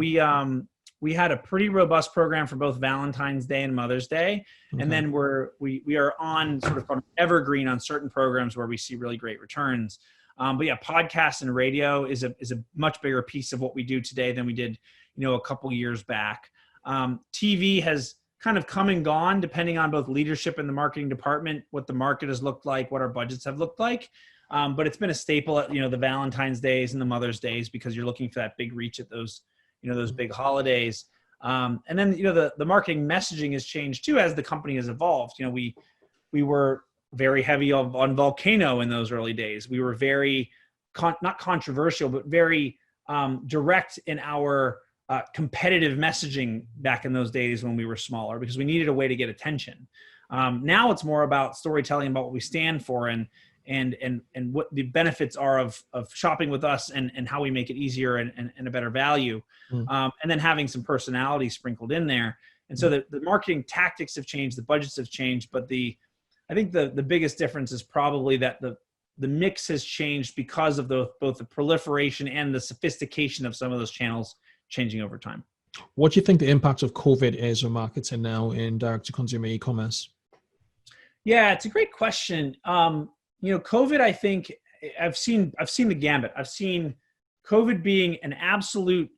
We had a pretty robust program for both Valentine's Day and Mother's Day. Okay. And then we are on sort of evergreen on certain programs where we see really great returns. But yeah, podcasts and radio is a much bigger piece of what we do today than we did, a couple years back. TV has kind of come and gone depending on both leadership in the marketing department, what the market has looked like, what our budgets have looked like. But it's been a staple at, the Valentine's Days and the Mother's Days, because you're looking for that big reach at those big holidays. And then, the marketing messaging has changed too as the company has evolved. We were very heavy on Volcano in those early days. We were very, not controversial, but very direct in our competitive messaging back in those days when we were smaller, because we needed a way to get attention. Now it's more about storytelling about what we stand for and what the benefits are of shopping with us, and how we make it easier and a better value. And then having some personality sprinkled in there. And so the marketing tactics have changed, the budgets have changed, but I think the biggest difference is probably that the mix has changed because of both the proliferation and the sophistication of some of those channels changing over time. What do you think the impact of COVID is on marketing now in direct-to-consumer e-commerce? Yeah, it's a great question. COVID, I think I've seen the gambit. I've seen COVID being an absolute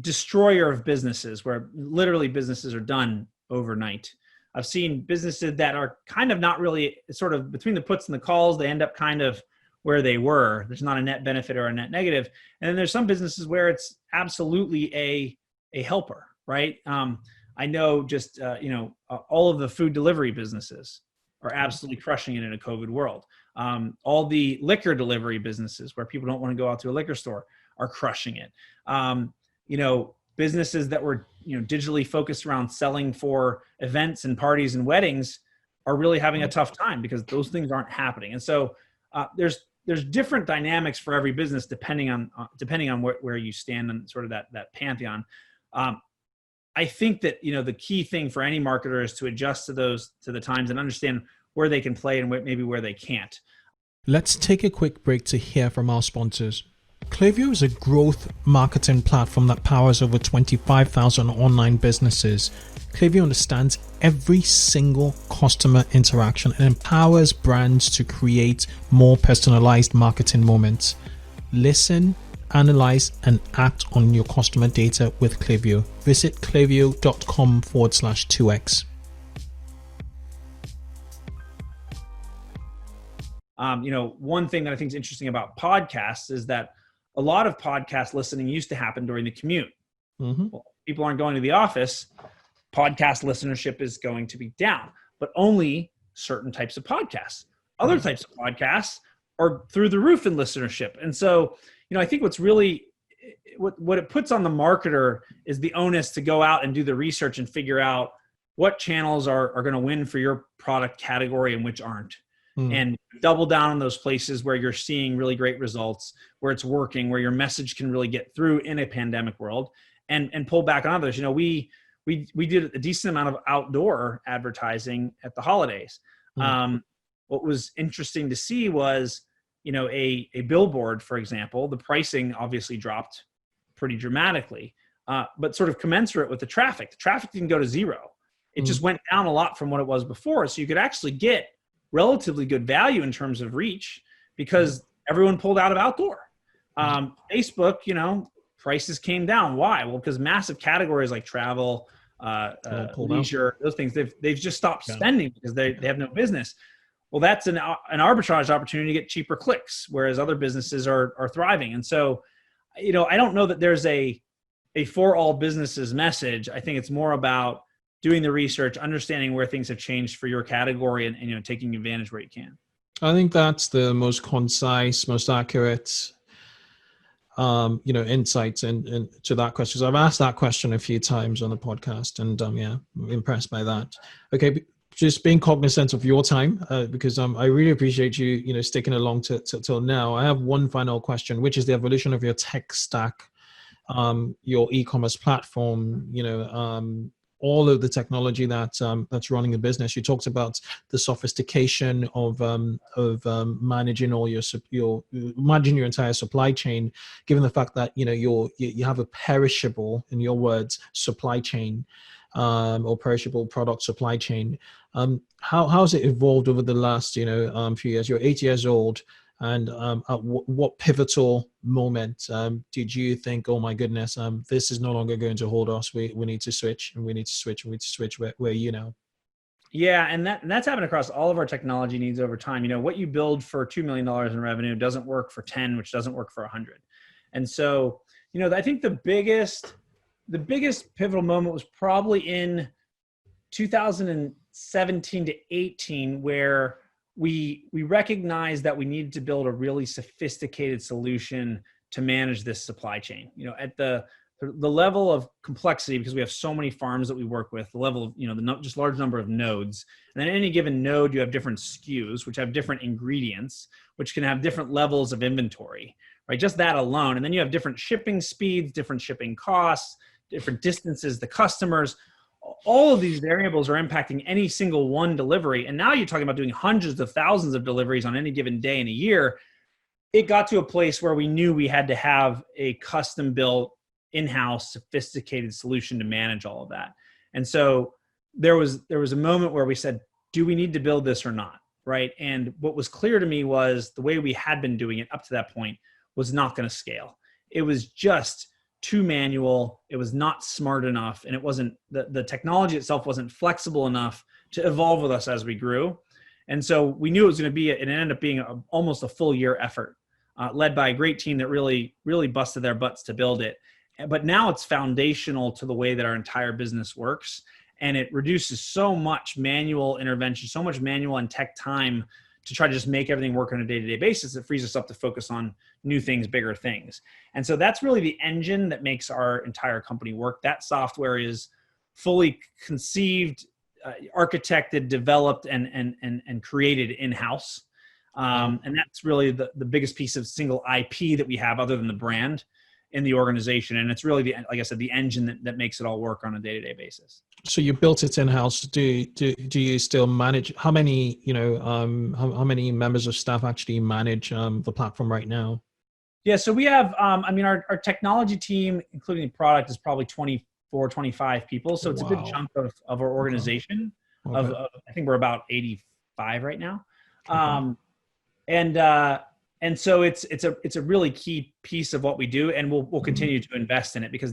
destroyer of businesses, where literally businesses are done overnight. I've seen businesses that are kind of not really, sort of between the puts and the calls, they end up kind of where they were. There's not a net benefit or a net negative. And then there's some businesses where it's absolutely a helper, right? I know just, all of the food delivery businesses are absolutely crushing it in a COVID world. All the liquor delivery businesses where people don't want to go out to a liquor store are crushing it. Businesses that were, digitally focused around selling for events and parties and weddings are really having a tough time because those things aren't happening. And so there's different dynamics for every business depending on where you stand on sort of that pantheon. I think that, the key thing for any marketer is to adjust to the times and understand where they can play and maybe where they can't. Let's take a quick break to hear from our sponsors. Klaviyo is a growth marketing platform that powers over 25,000 online businesses. Klaviyo understands every single customer interaction and empowers brands to create more personalized marketing moments. Listen, analyze, and act on your customer data with Klaviyo. Visit klaviyo.com/2x. One thing that I think is interesting about podcasts is that a lot of podcast listening used to happen during the commute. Mm-hmm. Well, people aren't going to the office. Podcast listenership is going to be down, but only certain types of podcasts. Other types of podcasts are through the roof in listenership. And so, I think what's really, what it puts on the marketer is the onus to go out and do the research and figure out what channels are going to win for your product category and which aren't. And double down on those places where you're seeing really great results, where it's working, where your message can really get through in a pandemic world, and pull back on others. We did a decent amount of outdoor advertising at the holidays. What was interesting to see was, a billboard, for example, the pricing obviously dropped pretty dramatically, but sort of commensurate with the traffic. The traffic didn't go to zero. It just went down a lot from what it was before. So you could actually get relatively good value in terms of reach because everyone pulled out of outdoor. Facebook, prices came down. Why? Well, because massive categories like travel, leisure, those things, they've just stopped spending because they have no business. Well, that's an arbitrage opportunity to get cheaper clicks, whereas other businesses are thriving. And so, I don't know that there's a for all businesses message. I think it's more about doing the research, understanding where things have changed for your category, and taking advantage where you can. I think that's the most concise, most accurate, insights into that question. So I've asked that question a few times on the podcast, and I'm impressed by that. Okay, just being cognizant of your time, because I really appreciate you sticking along till now. I have one final question, which is the evolution of your tech stack, your e-commerce platform, all of the technology that's running the business. You talked about the sophistication of managing managing your entire supply chain, given the fact that you have a perishable, in your words, supply chain, or perishable product supply chain. How has it evolved over the last few years? You're 8 years old. And at what pivotal moment did you think, oh my goodness, this is no longer going to hold us. We need to switch, and we need to switch. Where you now? Yeah, and that's happened across all of our technology needs over time. What you build for $2 million in revenue doesn't work for 10, which doesn't work for 100. And so, I think the biggest pivotal moment was probably in 2017 to 18, where we recognized that we needed to build a really sophisticated solution to manage this supply chain. At the level of complexity, because we have so many farms that we work with, the level of, just large number of nodes. And then in any given node, you have different SKUs, which have different ingredients, which can have different levels of inventory, right? Just that alone. And then you have different shipping speeds, different shipping costs, different distances to customers. All of these variables are impacting any single one delivery. And now you're talking about doing hundreds of thousands of deliveries on any given day in a year. It got to a place where we knew we had to have a custom built, in-house, sophisticated solution to manage all of that. And so there was a moment where we said, do we need to build this or not? Right. And what was clear to me was the way we had been doing it up to that point was not going to scale. It was just too manual. It was not smart enough. And it wasn't, the technology itself wasn't flexible enough to evolve with us as we grew. And so we knew it was going to be, it ended up being almost a full year effort, led by a great team that really, really busted their butts to build it. But now it's foundational to the way that our entire business works. And it reduces so much manual intervention, so much manual and tech time to try to just make everything work on a day-to-day basis. It frees us up to focus on new things, bigger things. And so that's really the engine that makes our entire company work. That software is fully conceived, architected, developed, and created in-house. And that's really the biggest piece of single IP that we have, other than the brand, in the organization. And it's really, like I said, the engine that makes it all work on a day-to-day basis. So you built it in-house. Do you still manage, how many how many members of staff actually manage the platform right now? Yeah, so we have, our technology team, including product, is probably 24, 25 people. So it's a good chunk of our organization. Okay. I think we're about 85 right now. Okay. And so it's a really key piece of what we do, and we'll continue to invest in it, because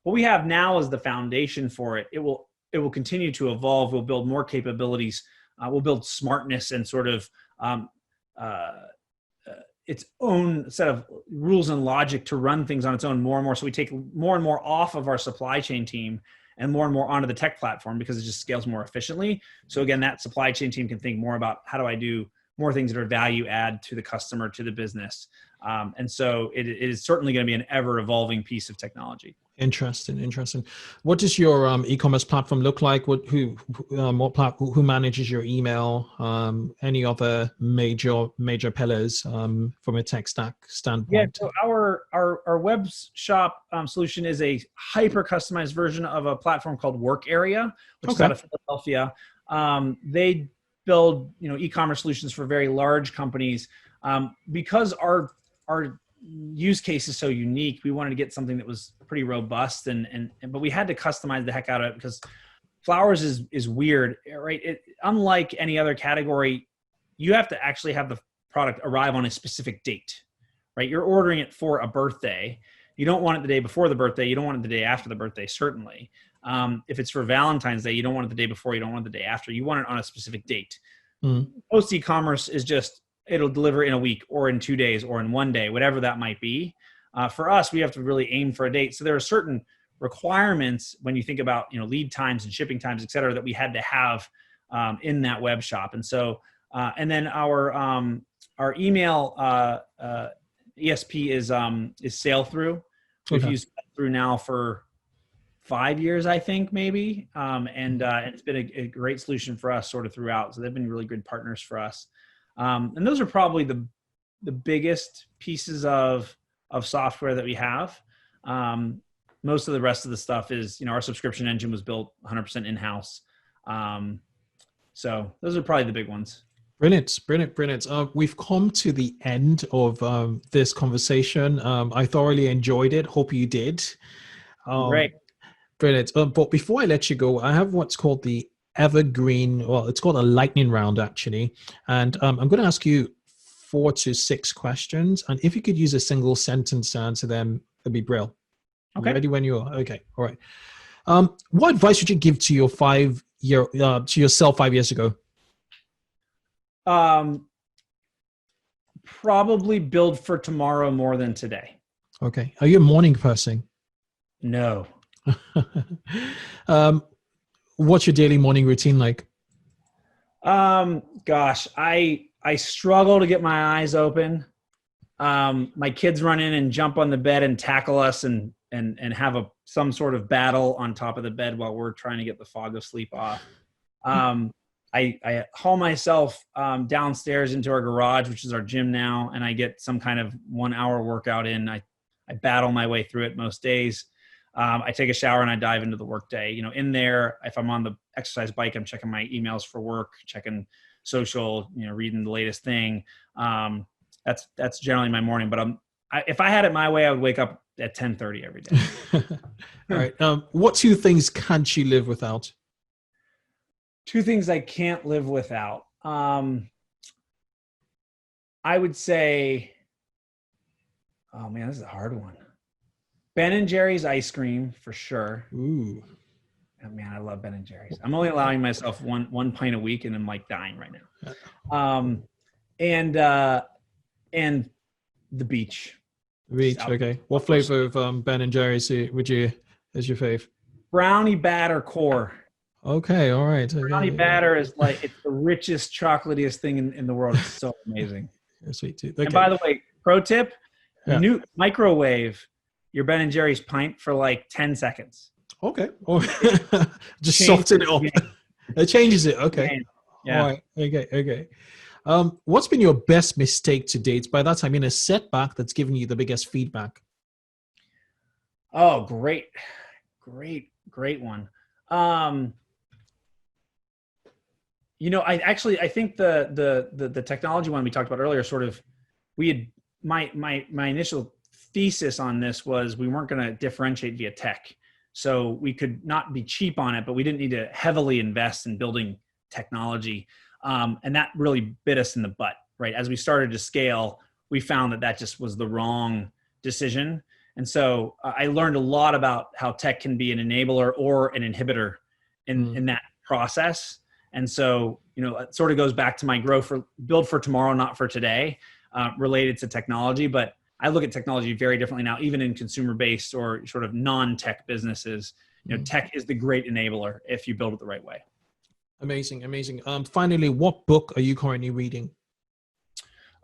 what we have now is the foundation for it. It will continue to evolve. We'll build more capabilities. We'll build smartness and sort of its own set of rules and logic to run things on its own more and more. So we take more and more off of our supply chain team and more onto the tech platform, because it just scales more efficiently. So again, that supply chain team can think more about, how do I do more things that are value add to the customer, to the business. And so it is certainly going to be an ever evolving piece of technology. Interesting. What does your e-commerce platform look like? Who manages your email? Any other major pillars from a tech stack standpoint? Yeah, so our web shop solution is a hyper customized version of a platform called Work Area, which is out of Philadelphia. They build e-commerce solutions for very large companies. Because our use case is so unique, we wanted to get something that was pretty robust, but we had to customize the heck out of it, because flowers is weird, right? Unlike any other category, you have to actually have the product arrive on a specific date, right? You're ordering it for a birthday. You don't want it the day before the birthday. You don't want it the day after the birthday, certainly. If it's for Valentine's Day, you don't want it the day before. You don't want it the day after. You want it on a specific date. Most e-commerce is just, it'll deliver in a week or in 2 days or in 1 day, whatever that might be. For us, we have to really aim for a date. So there are certain requirements when you think about lead times and shipping times, et cetera, that we had to have in that web shop. And so, and then our email ESP is sail through. We've used sail through now for 5 years, I think, maybe. And it's been a great solution for us sort of throughout. So they've been really good partners for us. And those are probably the biggest pieces of software that we have. Most of the rest of the stuff is, our subscription engine was built 100% in-house. So those are probably the big ones. Brilliant. We've come to the end of this conversation. I thoroughly enjoyed it. Hope you did. Great. Brilliant. But before I let you go, I have what's called the evergreen, it's called a lightning round, actually. And I'm going to ask you 4 to 6 questions. And if you could use a single sentence to answer them, it'd be brilliant. Okay. Ready when you are? Okay. All right. What advice would you give to your to yourself 5 years ago? Probably build for tomorrow more than today. Okay. Are you a morning person? No. What's your daily morning routine like? Gosh, I struggle to get my eyes open. My kids run in and jump on the bed and tackle us and have some sort of battle on top of the bed while we're trying to get the fog of sleep off. I haul myself downstairs into our garage, which is our gym now, and I get some kind of 1 hour workout in. I battle my way through it most days. I take a shower and I dive into the workday. In there, if I'm on the exercise bike, I'm checking my emails for work, checking social, reading the latest thing. That's generally my morning. But if I had it my way, I would wake up at 10:30 every day. All right. What 2 things can't you live without? 2 things I can't live without. I would say, oh man, this is a hard one. Ben & Jerry's ice cream for sure. Ooh. Oh, man, I love Ben & Jerry's. I'm only allowing myself one pint a week and I'm like dying right now. And the beach. Beach, okay. What flavor of Ben & Jerry's would you as your fave? Brownie batter core. Okay, all right. Brownie batter is like, it's the richest, chocolatiest thing in the world. It's so amazing. Sweet too. Okay. And by the way, pro tip, new microwave your Ben & Jerry's pint for like 10 seconds. Okay. Just soften it up. It changes it. Okay. Yeah. All right. Okay. What's been your best mistake to date? By that I mean a setback that's given you the biggest feedback. Oh, great one. I think the technology one we talked about earlier, sort of, my initial thesis on this was we weren't going to differentiate via tech. So we could not be cheap on it, but we didn't need to heavily invest in building technology. And that really bit us in the butt, right? As we started to scale, we found that just was the wrong decision. And so I learned a lot about how tech can be an enabler or an inhibitor in that process. And so, it sort of goes back to my build for tomorrow, not for today, related to technology. But I look at technology very differently now, even in consumer-based or sort of non-tech businesses. Tech is the great enabler if you build it the right way. Amazing. Finally, what book are you currently reading?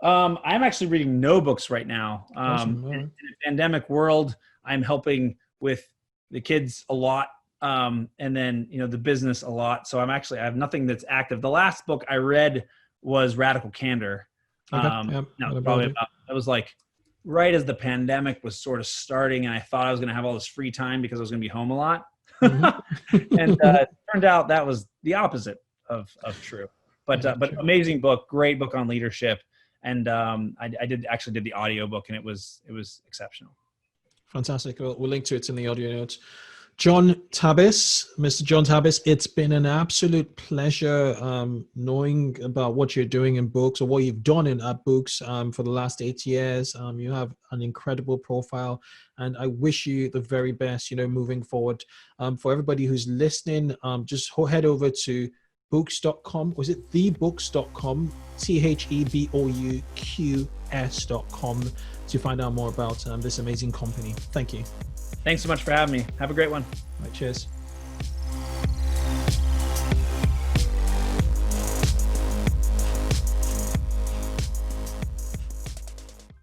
I'm actually reading no books right now. Awesome. In a pandemic world, I'm helping with the kids a lot. And then, the business a lot. So I have nothing that's active. The last book I read was Radical Candor. That was like right as the pandemic was sort of starting, and I thought I was going to have all this free time because I was going to be home a lot. Mm-hmm. And it turned out that was the opposite of true. But amazing book, great book on leadership. And I did the audio book, and it was exceptional. Fantastic. We'll link to it in the audio notes. John Tabis, Mr. John Tabis, it's been an absolute pleasure knowing about what you're doing in Bouqs, or what you've done at Bouqs for the last 8 years. You have an incredible profile, and I wish you the very best, moving forward. For everybody who's listening, just head over to Bouqs.com. Was it thebouqs.com? THEBOUQS.com to find out more about this amazing company. Thank you. Thanks so much for having me. Have a great one. All right, cheers.